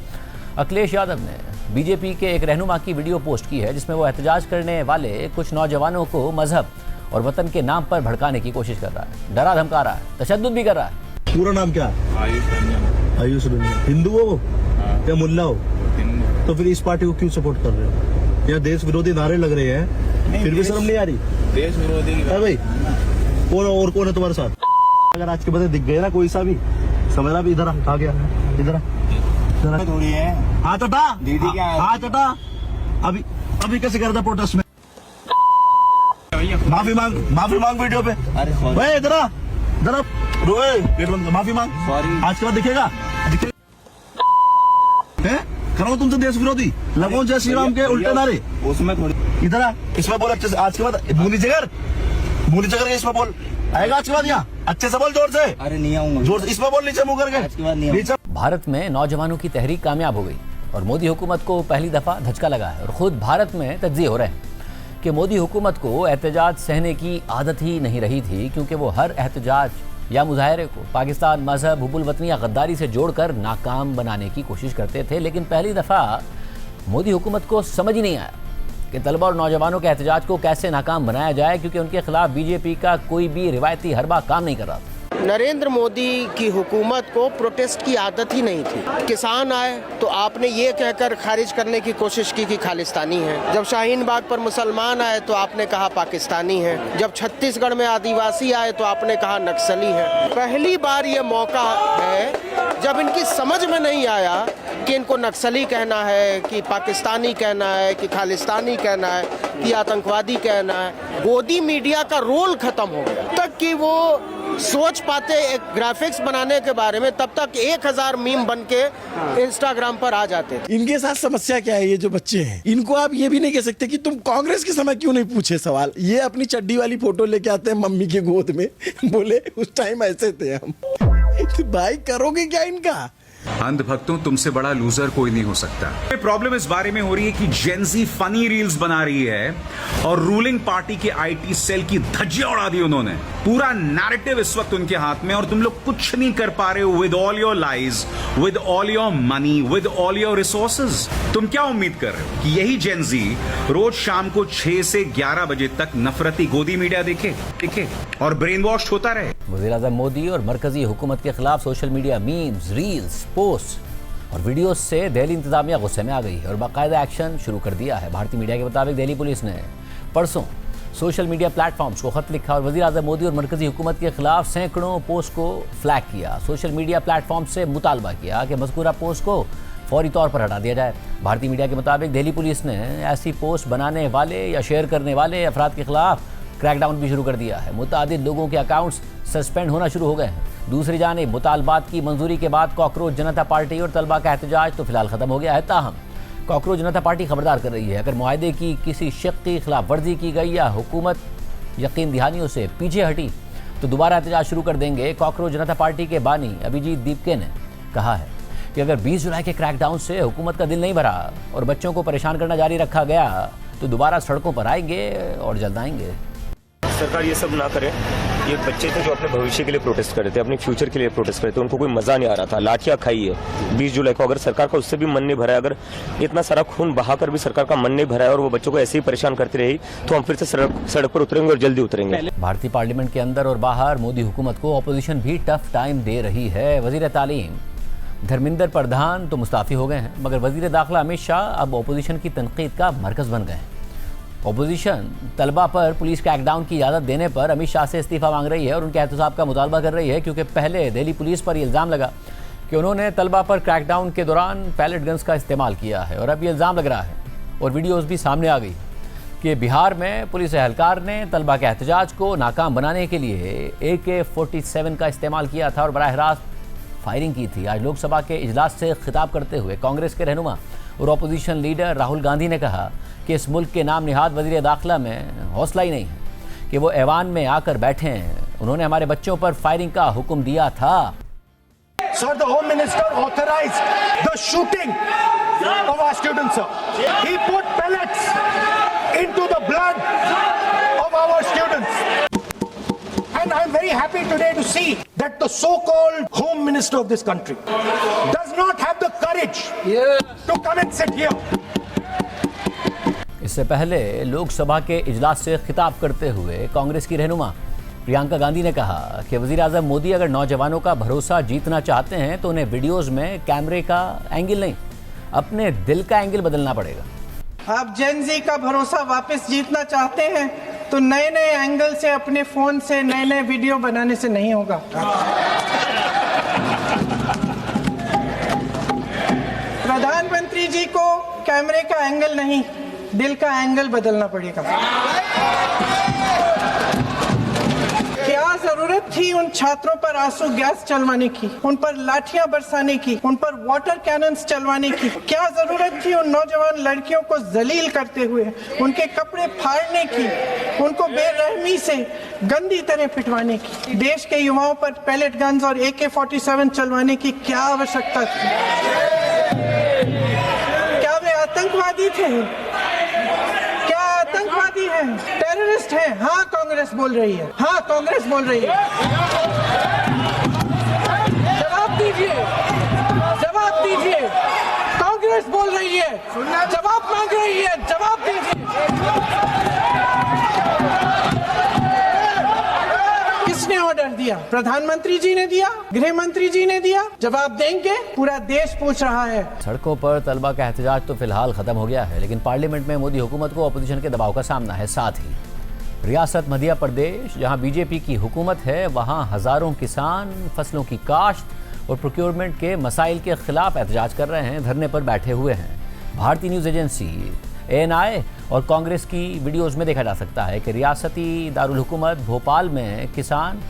अखिलेश यादव ने बीजेपी के एक रहनुमा की वीडियो पोस्ट की है, जिसमें वो एहतजाज करने वाले कुछ नौजवानों को मजहब और वतन के नाम पर भड़काने की कोशिश कर रहा है, डरा धमका रहा है, तशद्दुद भी कर रहा है। पूरा नाम क्या है? आयुष रंजन। हिंदू हो वो या मुल्ला हो? तो फिर इस पार्टी को क्यों सपोर्ट कर रहे हो? या देश विरोधी नारे लग रहे हैं, फिर भी शर्म नहीं आ रही? देश विरोधी भाई कौन है तुम्हारे साथ? अगर आज के बदले दिख गए ना कोई सा भी, समझना भी इधर आ गया, इधर थोड़ी है। हाथ हटा दीदी क्या है? हाथ हटा। अभी कैसे कर रहा था प्रोटेस्ट में? माफी मांग वीडियो पे। अरे इधर माफी मांग। आज के बाद दिखेगा करो तुमसे देश विरोधी, लगो जय श्री राम के उल्टे नारे। उसमें थोड़ी इधर इसमें बोल अच्छे से। आज के बाद भूली जगर के इसमें बोल आएगा। आज के बाद यहाँ अच्छे से बोल, जोर से। अरे नहीं आऊंगा, जोर से इसमें बोल, नीचे मुंह करके नीचे। भारत में नौजवानों की तहरीक कामयाब हो गई और मोदी हुकूमत को पहली दफा धचका लगा है, और खुद भारत में तज्जिए हो रहे हैं कि मोदी हुकूमत को एहतजाज सहने की आदत ही नहीं रही थी, क्योंकि वो हर एहतजाज या मुजाहरे को पाकिस्तान, मजहब, हुबुल वतनी या गद्दारी से जोड़कर नाकाम बनाने की कोशिश करते थे। लेकिन पहली दफ़ा मोदी हुकूमत को समझ ही नहीं आया कि तलबा और नौजवानों के एहतजाज को कैसे नाकाम बनाया जाए, क्योंकि उनके खिलाफ बीजेपी का कोई भी रिवायती हरबा काम नहीं कर रहा था। नरेंद्र मोदी की हुकूमत को प्रोटेस्ट की आदत ही नहीं थी। किसान आए तो आपने ये कहकर खारिज करने की कोशिश की कि खालिस्तानी है। जब शाहीन बाग पर मुसलमान आए तो आपने कहा पाकिस्तानी है। जब छत्तीसगढ़ में आदिवासी आए तो आपने कहा नक्सली है। पहली बार ये मौका है जब इनकी समझ में नहीं आया कि इनको नक्सली कहना है कि पाकिस्तानी कहना है कि खालिस्तानी कहना है कि आतंकवादी कहना है। गोदी मीडिया का रोल खत्म हो गया। तक कि वो सोच पाते एक ग्राफिक्स बनाने के बारे में, तब तक 1000 मीम बन के इंस्टाग्राम पर आ जाते थे। इनके साथ समस्या क्या है? ये जो बच्चे हैं इनको आप ये भी नहीं कह सकते कि तुम कांग्रेस के समय क्यों नहीं पूछे सवाल। ये अपनी चड्डी वाली फोटो लेके आते हैं मम्मी के गोद में, बोले उस टाइम ऐसे थे हम। तो भाई करोगे क्या इनका? अंधभक्तों, तुमसे बड़ा लूजर कोई नहीं हो सकता। प्रॉब्लम इस बारे में हो रही है कि जेनजी फनी रील्स बना रही है और रूलिंग पार्टी के आईटी सेल की धज्जियां उड़ा दी उन्होंने। पूरा नैरेटिव इस वक्त उनके हाथ में और तुम लोग कुछ नहीं कर पा रहे हो with all your lies, with all your money, with all your resources. तुम क्या उम्मीद कर रहे हो कि यही जेनजी रोज शाम को 6 से 11 बजे तक नफरती गोदी मीडिया देखे और ब्रेन वॉश होता रहे? वज़ीर-ए-आज़म मोदी और मरकजी हुकूमत के खिलाफ social media memes, reels, post और वीडियोस से दिल्ली इंतजामिया गुस्से में आ गई है और बाकायदा एक्शन शुरू कर दिया है। भारतीय मीडिया के मुताबिक दिल्ली पुलिस ने परसों सोशल मीडिया प्लेटफॉर्म्स को खत लिखा और वज़ीर-ए-आज़म मोदी और मरकजी हुकूमत के खिलाफ सैकड़ों पोस्ट को फ्लैग किया। सोशल मीडिया प्लेटफॉर्म से मुतालबा किया कि मज़कूरा पोस्ट को फौरी तौर पर हटा दिया जाए। भारतीय मीडिया के मुताबिक दिल्ली पुलिस ने ऐसी पोस्ट बनाने वाले या शेयर करने वाले अफराद के खिलाफ क्रैकडाउन भी शुरू कर दिया है। मुतादिद लोगों के अकाउंट्स सस्पेंड होना शुरू हो गए हैं। दूसरी जानिब मुतालबात की मंजूरी के बाद कॉकरोच जनता पार्टी और तलबा का एहतजाज तो फिलहाल ख़त्म हो गया है। ताहम कॉकरोच जनता पार्टी खबरदार कर रही है, अगर मुआहदे की किसी शक की खिलाफ वर्जी की गई या हुकूमत यकीन दहानियों से पीछे हटी तो दोबारा एहतजाज शुरू कर देंगे। कॉकरोच जनता पार्टी के बानी अभिजीत दीपके ने कहा है कि अगर 20 जुलाई के क्रैकडाउन से हुकूमत का दिल नहीं भरा और बच्चों को परेशान करना जारी रखा गया तो दोबारा सड़कों पर आएंगे और जल्द आएंगे। सरकार ये सब ना करे। ये बच्चे थे जो अपने भविष्य के लिए प्रोटेस्ट कर रहे थे, अपने फ्यूचर के लिए प्रोटेस्ट कर रहे थे, उनको कोई मजा नहीं आ रहा था। लाठियां खाई है 20 जुलाई को। अगर सरकार का उससे भी मन नहीं भरा है, अगर इतना सारा खून बहाकर भी सरकार का मन नहीं भरा है और वो बच्चों को ऐसे ही परेशान करती रही तो हम फिर से सड़क पर उतरेंगे और जल्दी उतरेंगे। भारतीय पार्लियामेंट के अंदर और बाहर मोदी हुकूमत को अपोजिशन भी टफ टाइम दे रही है। वजीर तालीम धर्मेंद्र प्रधान तो मुस्ताफ़ी हो गए हैं, मगर वजीर दाखिला अमित शाह अब अपोजिशन की तनकीद का मरकज़ बन गए हैं। अपोजिशन तलबा पर पुलिस क्रैकडाउन की इजाज़त देने पर अमित शाह से इस्तीफ़ा मांग रही है और उनके एहतसाब का मुतालबा कर रही है, क्योंकि पहले दिल्ली पुलिस पर यह इल्ज़ाम लगा कि उन्होंने तलबा पर क्रैकडाउन के दौरान पैलेट गन्स का इस्तेमाल किया है। और अब ये इल्ज़ाम लग रहा है और वीडियोज़ भी सामने आ गई कि बिहार में पुलिस एहलकार ने तलबा के एहतजाज को नाकाम बनाने के लिए AK-47 का इस्तेमाल किया था और बराह रास्त फायरिंग की थी। आज लोकसभा के इजलास से खिताब करते हुए कांग्रेस के रहनुमा और अपोजिशन लीडर राहुल गांधी ने कहा कि इस मुल्क के नाम निहाद वज़ीर दाखिला में हौसला ही नहीं है कि वो ऐवान में आकर बैठे हैं। उन्होंने हमारे बच्चों पर फायरिंग का हुक्म दिया था। Sir, the Home Minister authorized the shooting of our students, sir. He put pellets into the blood of our students. And I'm very happy today to see that the so-called Home Minister of this country does not have the courage to come and sit here. इससे पहले लोकसभा के इजलास से खिताब करते हुए कांग्रेस की रहनुमा प्रियंका गांधी ने कहा कि वज़ीर-ए-आज़म मोदी अगर नौजवानों का भरोसा जीतना चाहते हैं तो उन्हें वीडियोस में कैमरे का एंगल नहीं, अपने दिल का एंगल बदलना पड़ेगा। आप जेन ज़ी का भरोसा वापस जीतना चाहते हैं तो नए नए एंगल से, अपने फोन से नए नए वीडियो बनाने से नहीं होगा। प्रधानमंत्री जी को कैमरे का एंगल नहीं, दिल का एंगल बदलना पड़ेगा। क्या जरूरत थी उन छात्रों पर आंसू गैस चलवाने की, उन पर लाठियां बरसाने की, उन पर वाटर कैनन्स चलवाने की? क्या जरूरत थी उन नौजवान लड़कियों को जलील करते हुए उनके कपड़े फाड़ने की, उनको बेरहमी से गंदी तरह पिटवाने की? देश के युवाओं पर पैलेट गन्स और AK-47 चलवाने की क्या आवश्यकता थी? क्या वे आतंकवादी थे? क्या आतंकवादी हैं? टेररिस्ट हैं? हाँ, कांग्रेस बोल रही है। हाँ, कांग्रेस बोल रही है। जवाब दीजिए, जवाब दीजिए। कांग्रेस बोल रही है, जवाब मांग रही है, जवाब दीजिए। किसने ऑर्डर दिया? दिया? प्रधानमंत्री जी ने दिया, गृह मंत्री जी ने दिया, जवाब देंगे? पूरा देश पूछ रहा है। सड़कों पर तलबा का एहतजाज तो फिलहाल खत्म हो गया है, लेकिन पार्लियामेंट में मोदी हुकूमत को अपोजिशन के दबाव का सामना है। साथ ही रियासत मध्य प्रदेश, जहां बीजेपी की हुकूमत है, वहां हजारों किसान फसलों की काश्त और प्रोक्योरमेंट के मसाइल के खिलाफ एहतजाज कर रहे हैं, धरने पर बैठे हुए हैं। भारतीय न्यूज़ एजेंसी ANI और कांग्रेस की वीडियोस में देखा जा सकता है कि रियासती दारुल हुकूमत भोपाल में किसान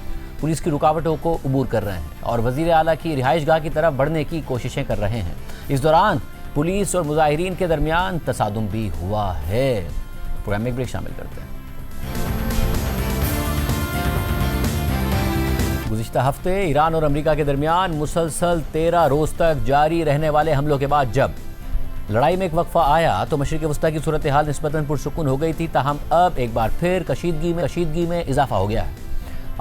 पुलिस की रुकावटों को अबूर कर रहे हैं और वजीर आला की रिहाइशगाह की तरफ बढ़ने की कोशिशें कर रहे हैं। इस दौरान पुलिस और मुजाहिरीन के दरमियान तसादुम भी हुआ है। प्रोग्राम में एक ब्रेक शामिल करते हैं। गुज़िश्ता हफ्ते ईरान और अमेरिका के दरमियान मुसलसल 13 रोज तक जारी रहने वाले हमलों के बाद जब लड़ाई में एक वक्फा आया तो मशरिक़ वस्ता की सूरत हाल निस्बतन पुरसुकून हो गई थी, ताहम अब एक बार फिर कशीदगी में इजाफा हो गया है।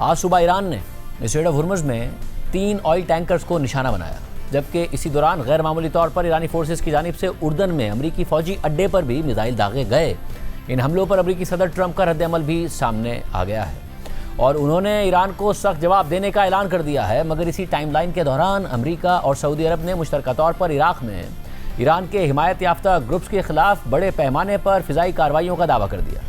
आज सुबह ईरान ने स्ट्रेट ऑफ हुर्मुज़ में 3 ऑयल टैंकर्स को निशाना बनाया, जबकि इसी दौरान गैर मामूली तौर पर ईरानी फोर्सेस की जानिब से उर्दन में अमरीकी फौजी अड्डे पर भी मिसाइल दागे गए। इन हमलों पर अमरीकी सदर ट्रंप का रद्द-ए-अमल भी सामने आ गया है और उन्होंने ईरान को सख्त जवाब देने का ऐलान कर दिया है। मगर इसी टाइमलाइन के दौरान अमरीका और सऊदी अरब ने मुश्तरका तौर पर इराक में ईरान के हिमायत याफ्ता ग्रुप्स के खिलाफ बड़े पैमाने पर फिजाई कार्रवाइयों का दावा कर दिया,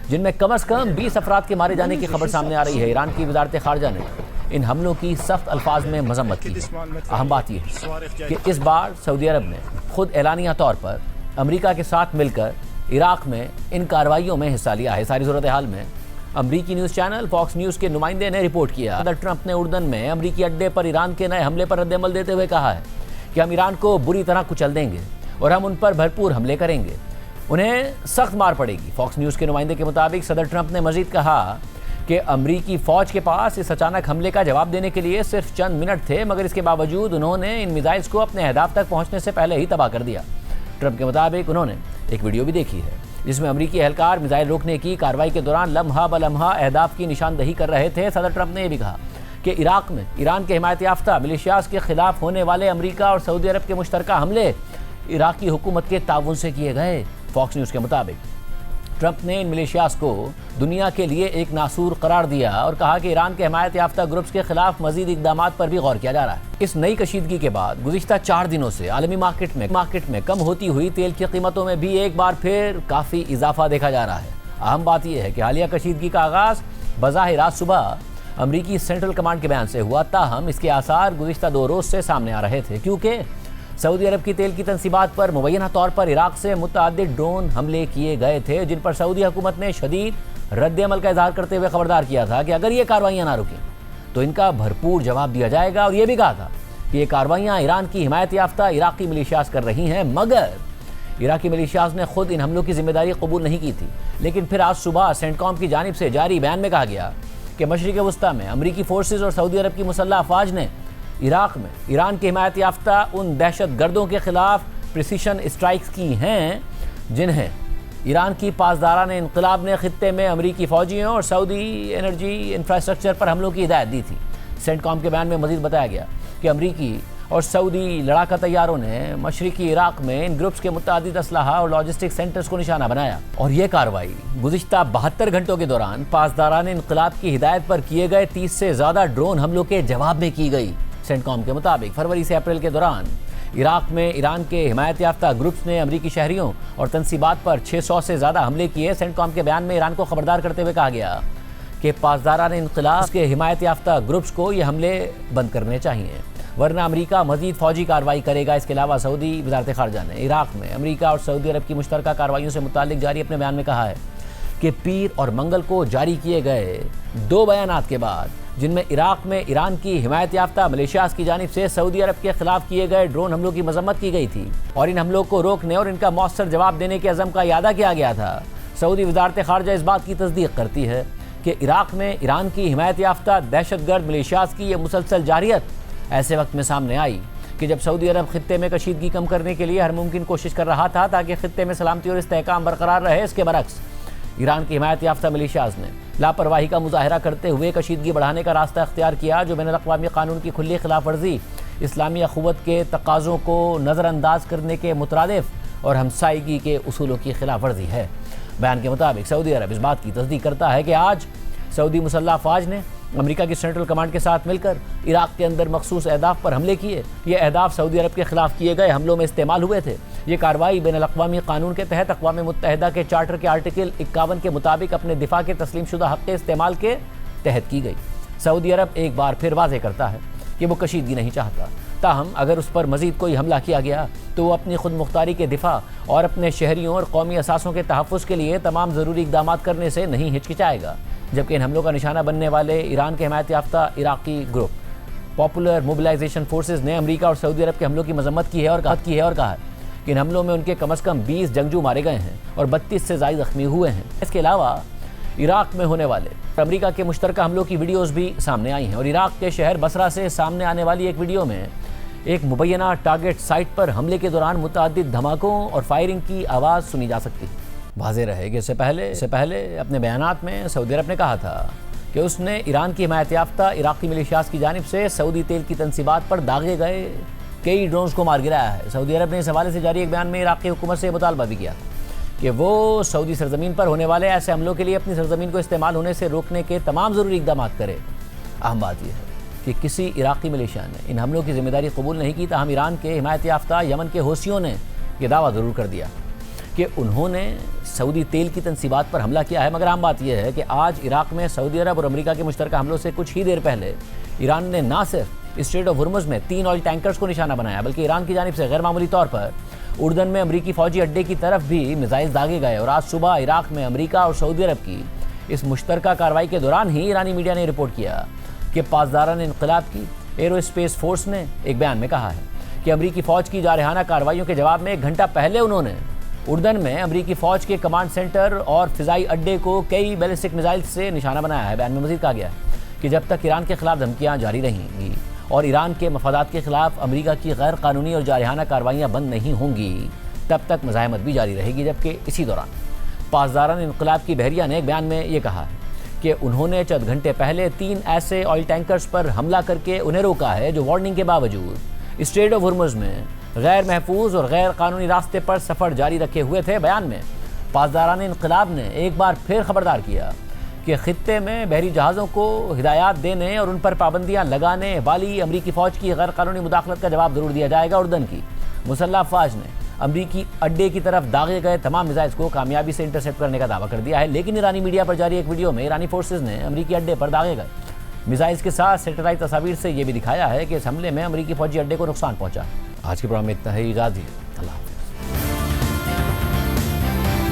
जिनमें कम अज़ कम 20 अफराद के मारे जाने की खबर सामने आ रही है। ईरान की वज़ारत ख़ारजा ने इन हमलों की सख्त अल्फाज में मजम्मत की है। अहम बात यह है कि इस बार सऊदी अरब ने खुद एलानिया तौर पर अमरीका के साथ मिलकर इराक में इन कार्रवाइयों में हिस्सा लिया है। सारी सूरत हाल में अमरीकी न्यूज़ चैनल फॉक्स न्यूज़ के नुमाइंदे ने रिपोर्ट किया, सदर ट्रंप ने उर्दन में अमरीकी अड्डे पर ईरान के नए हमले पर रद्द-ए-अमल देते हुए कहा है कि हम ईरान को बुरी तरह कुचल देंगे और हम उन पर भरपूर हमले करेंगे, उन्हें सख्त मार पड़ेगी। फॉक्स न्यूज़ के नुमाइंदे के मुताबिक सदर ट्रंप ने मजीद कहा कि अमरीकी फ़ौज के पास इस अचानक हमले का जवाब देने के लिए सिर्फ चंद मिनट थे, मगर इसके बावजूद उन्होंने इन मिसाइल्स को अपने अहदाफ तक पहुँचने से पहले ही तबाह कर दिया। ट्रंप के मुताबिक उन्होंने एक वीडियो भी देखी है जिसमें अमरीकी एहलकार मिसाइल रोकने की कार्रवाई के दौरान लम्हा ब लम्हा अहदाफ की निशानदही कर रहे थे। सदर ट्रंप ने यह भी कहा कि इराक में ईरान के हिमायत याफ्ता मिलिशियाज के खिलाफ होने वाले अमरीका और सऊदी अरब के मुश्तरका हमले इराकी हुकूमत के ताउन से किए गए। फॉक्स न्यूज़ के मुताबिक ट्रंप ने इन मिलिशियाज को दुनिया के लिए एक नासूर करार दिया और कहा कि ईरान के हिमायत याफ्ता ग्रुप्स के खिलाफ मजीद इकदामात पर भी गौर किया जा रहा है। इस नई कशीदगी के बाद गुज़िश्ता 4 दिनों से आलमी मार्केट में कम होती हुई तेल की कीमतों में भी एक बार फिर काफ़ी इजाफा देखा जा रहा है। अहम बात यह है कि हालिया कशीदगी का आगाज़ बज़ाहिर आज सुबह अमरीकी सेंट्रल कमांड के बयान से हुआ, ताहम इसके आसार गुज़िश्ता 2 रोज़ से सामने आ रहे थे, क्योंकि सऊदी अरब की तेल की तनसीबात पर मुबैना तौर पर इराक से मुतअद्दिद ड्रोन हमले किए गए थे, जिन पर सऊदी हुकूमत ने शदीद रद्द-ए-अमल का इजहार करते हुए खबरदार किया था कि अगर ये कार्रवाइयाँ ना रुकें तो इनका भरपूर जवाब दिया जाएगा। और ये भी कहा था कि ये कार्रवाइयाँ ईरान की हिमायत याफ्ता इराकी मिलिशियाज कर रही हैं, मगर इराकी मिलिशियाज ने खुद इन हमलों की जिम्मेदारी कबूल नहीं की थी। लेकिन फिर आज सुबह सेंटकॉम की जानिब से जारी बयान में कहा गया कि मशरिक़ वस्ता में अमरीकी फोर्सेज और सऊदी अरब की मुसल्लह अफवाज ने इराक में ईरान के हिमायत याफ्ता उन दहशत गर्दों के खिलाफ प्रिसीशन स्ट्राइक्स की हैं जिन्हें ईरान की पासदारान इनकलाब ने खित्ते में अमरीकी फ़ौजियों और सऊदी एनर्जी इंफ्रास्ट्रक्चर पर हमलों की हिदायत दी थी। सेंटकॉम के बयान में मजीद बताया गया कि अमरीकी और सऊदी लड़ाका तैयारों ने मशरिकी इराक में इन ग्रुप्स के मुतादिद असलहा और लॉजिस्टिक सेंटर्स को निशाना बनाया और ये कार्रवाई गुज़िश्ता 72 घंटों के दौरान पासदारान इनकलाब की हिदायत पर किए गए 30 से ज़्यादा ड्रोन हमलों के जवाब में की गई। सेंटकॉम के मुताबिक फरवरी से अप्रैल के दौरान इराक में ईरान के हिमायत याफ्ता ग्रुप्स ने अमरीकी शहरियों और तनसीबात पर 600 से ज़्यादा हमले किए। सेंटकॉम के बयान में ईरान को खबरदार करते हुए कहा गया कि पासदारान इनक़िलाब के हिमायत याफ्ता ग्रुप्स को ये हमले बंद करने चाहिए, वरना अमरीका मजीद फौजी कार्रवाई करेगा। इसके अलावा सऊदी वज़ारत ख़ारजा ने इराक में अमरीका और सऊदी अरब की मुश्तरका कार्रवाइयों से मुताल्लिक जारी अपने बयान में कहा है कि पीर और मंगल को जारी किए गए 2 बयानात के बाद, जिनमें इराक में ईरान की हिमायत याफ्ता मलेशियाज की जानिब से सऊदी अरब के खिलाफ किए गए ड्रोन हमलों की मजम्मत की गई थी और इन हमलों को रोकने और इनका मौसर जवाब देने के अज़म का इयादा किया गया था। सऊदी वज़ारत ख़ारजा इस बात की तस्दीक करती है कि इराक में ईरान की हिमायत याफ्ता दहशतगर्द मलेशियाज की यह मुसलसल जारियत ऐसे वक्त में सामने आई कि जब सऊदी अरब खित्ते में कशीदगी कम करने के लिए हर मुमकिन कोशिश कर रहा था ताकि खित्ते में सलामती और इस्तेहकाम बरकरार रहे। इसके बरक्स ईरान की हिमायत याफ्ता मिलिशियाज ने लापरवाही का मुजाहरा करते हुए कशीदगी बढ़ाने का रास्ता अख्तियार किया, जो बैनुल-अक़वामी कानून की खुली खिलाफ वर्जी, इस्लामी अखुवत के तकाज़ों को नज़रअंदाज करने के मुतरादिफ और हमसायगी के उसूलों की खिलाफ वर्जी है। बयान के मुताबिक सऊदी अरब इस बात की तस्दीक करता है कि आज सऊदी मुसल्लह अफ़वाज ने अमेरिका की सेंट्रल कमांड के साथ मिलकर इराक के अंदर मखसूस अहदाफ पर हमले किए। ये अहदाफ सऊदी अरब के खिलाफ किए गए हमलों में इस्तेमाल हुए थे। ये कार्रवाई बैनुल अक़वामी कानून के तहत अक़वाम मुत्तहिदा के चार्टर के आर्टिकल 51 के मुताबिक अपने दिफा के तस्लीमशुदा हक़ के इस्तेमाल के तहत की गई। सऊदी अरब एक बार फिर वाज़ेह करता है कि वो कशीदगी नहीं चाहता, ताहम अगर उस पर मज़ीद कोई हमला किया गया तो वो अपनी खुद मुख्तारी के दिफा और अपने शहरियों और कौमी असासों के तहफ़्फ़ुज़ के लिए तमाम ज़रूरी इक़दाम करने से नहीं हिचकिचाएगा। जबकि इन हमलों का निशाना बनने वाले ईरान के हिमायत याफ्ता इराक़ी ग्रुप पॉपुलर मोबिलाइजेशन फोर्सेज ने अमेरिका और सऊदी अरब के हमलों की मजम्मत की है और कहा है कि इन हमलों में उनके कम अज़ कम 20 जंगजू मारे गए हैं और 32 से ज़ायद ज़ख्मी हुए हैं। इसके अलावा इराक में होने वाले अमेरिका के मुश्तरका हमलों की वीडियोज़ भी सामने आई हैं और इराक के शहर बसरा से सामने आने वाली एक वीडियो में एक मुबैना टारगेट साइट पर हमले के दौरान मुतअद्दिद धमाकों और फायरिंग की आवाज़ सुनी जा सकती है। वाज़ेह रहे कि इससे पहले अपने बयानात में सऊदी अरब ने कहा था कि उसने ईरान की हिमायत याफ्ता इराक़ी मिलिशियाज़ की जानिब से सऊदी तेल की तनसीबात पर दागे गए कई ड्रोन्स को मार गिराया है। सऊदी अरब ने इस हवाले से जारी एक बयान में इराक़ी हुकूमत से मुतालबा भी किया कि वो सऊदी सरजमीन पर होने वाले ऐसे हमलों के लिए अपनी सरजमीन को इस्तेमाल होने से रोकने के तमाम ज़रूरी इक़दाम करे। अहम बात यह है कि किसी इराक़ी मिलिशिया ने इन हमलों की जिम्मेदारी कबूल नहीं की, ताहम ईरान के हिमायत याफ्ता यमन के हौसियों ने यह दावा ज़रूर कर दिया कि उन्होंने सऊदी तेल की तनसीबात पर हमला किया है। मगर आम बात यह है कि आज इराक़ में सऊदी अरब और अमेरिका के मुश्तरका हमलों से कुछ ही देर पहले ईरान ने ना सिर्फ स्ट्रेट ऑफ हुर्मुज़ में 3 ऑयल टैंकर्स को निशाना बनाया, बल्कि ईरान की जानिब से गैर मामूली तौर पर उर्दन में अमरीकी फ़ौजी अड्डे की तरफ भी मिसाइल दागे गए। और आज सुबह इराक़ में अमरीका और सऊदी अरब की इस मुश्तरका कार्रवाई के दौरान ही ईरानी मीडिया ने रिपोर्ट किया कि पासदारान इनक़िलाब की एरोस्पेस फोर्स ने एक बयान में कहा है कि अमरीकी फ़ौज की जारहाना कार्रवाइयों के जवाब में 1 घंटा पहले उन्होंने उर्दन में अमरीकी फ़ौज के कमांड सेंटर और फ़िज़ाई अड्डे को कई बैलिस्टिक मिसाइल से निशाना बनाया है। बयान में मज़ीद कहा गया है कि जब तक ईरान के खिलाफ धमकियाँ जारी रहेंगी और ईरान के मफादात के खिलाफ अमरीका की गैर कानूनी और जारहाना कार्रवाइयाँ बंद नहीं होंगी, तब तक मुज़ाहमत भी जारी रहेगी। जबकि इसी दौरान पासदारान इनक़िलाब की बहरिया ने एक बयान में ये कहा है कि उन्होंने चंद घंटे पहले 3 ऐसे ऑयल टैंकर्स पर हमला करके उन्हें रोका है जो वार्निंग के बावजूद स्ट्रेट ऑफ हुर्मुज़ में गैर महफूज और गैर कानूनी रास्ते पर सफ़र जारी रखे हुए थे। बयान में पासदारान इनक़िलाब ने एक बार फिर खबरदार किया कि ख़ित्ते में बहरी जहाज़ों को हिदायत देने और उन पर पाबंदियाँ लगाने वाली अमरीकी फ़ौज की गैर कानूनी मुदाखलत का जवाब ज़रूर दिया जाएगा। उर्दन की मुसल्लह अफ़वाज ने अमरीकी अड्डे की तरफ दागे गए तमाम मिसाइल्स को कामयाबी से इंटरसेप्ट करने का दावा कर दिया है। लेकिन ईरानी मीडिया पर जारी एक वीडियो में ईरानी फोर्सेज ने अमरीकी अड्डे पर दागे गए मिसाइल्स के साथ सैटेलाइट तस्वीर से यह भी दिखाया है कि इस हमले में अमरीकी फौजी अड्डे को नुकसान पहुंचा। आज के प्रोग्राम में इतना ही। इजाज़त दीजिए। अल्लाह।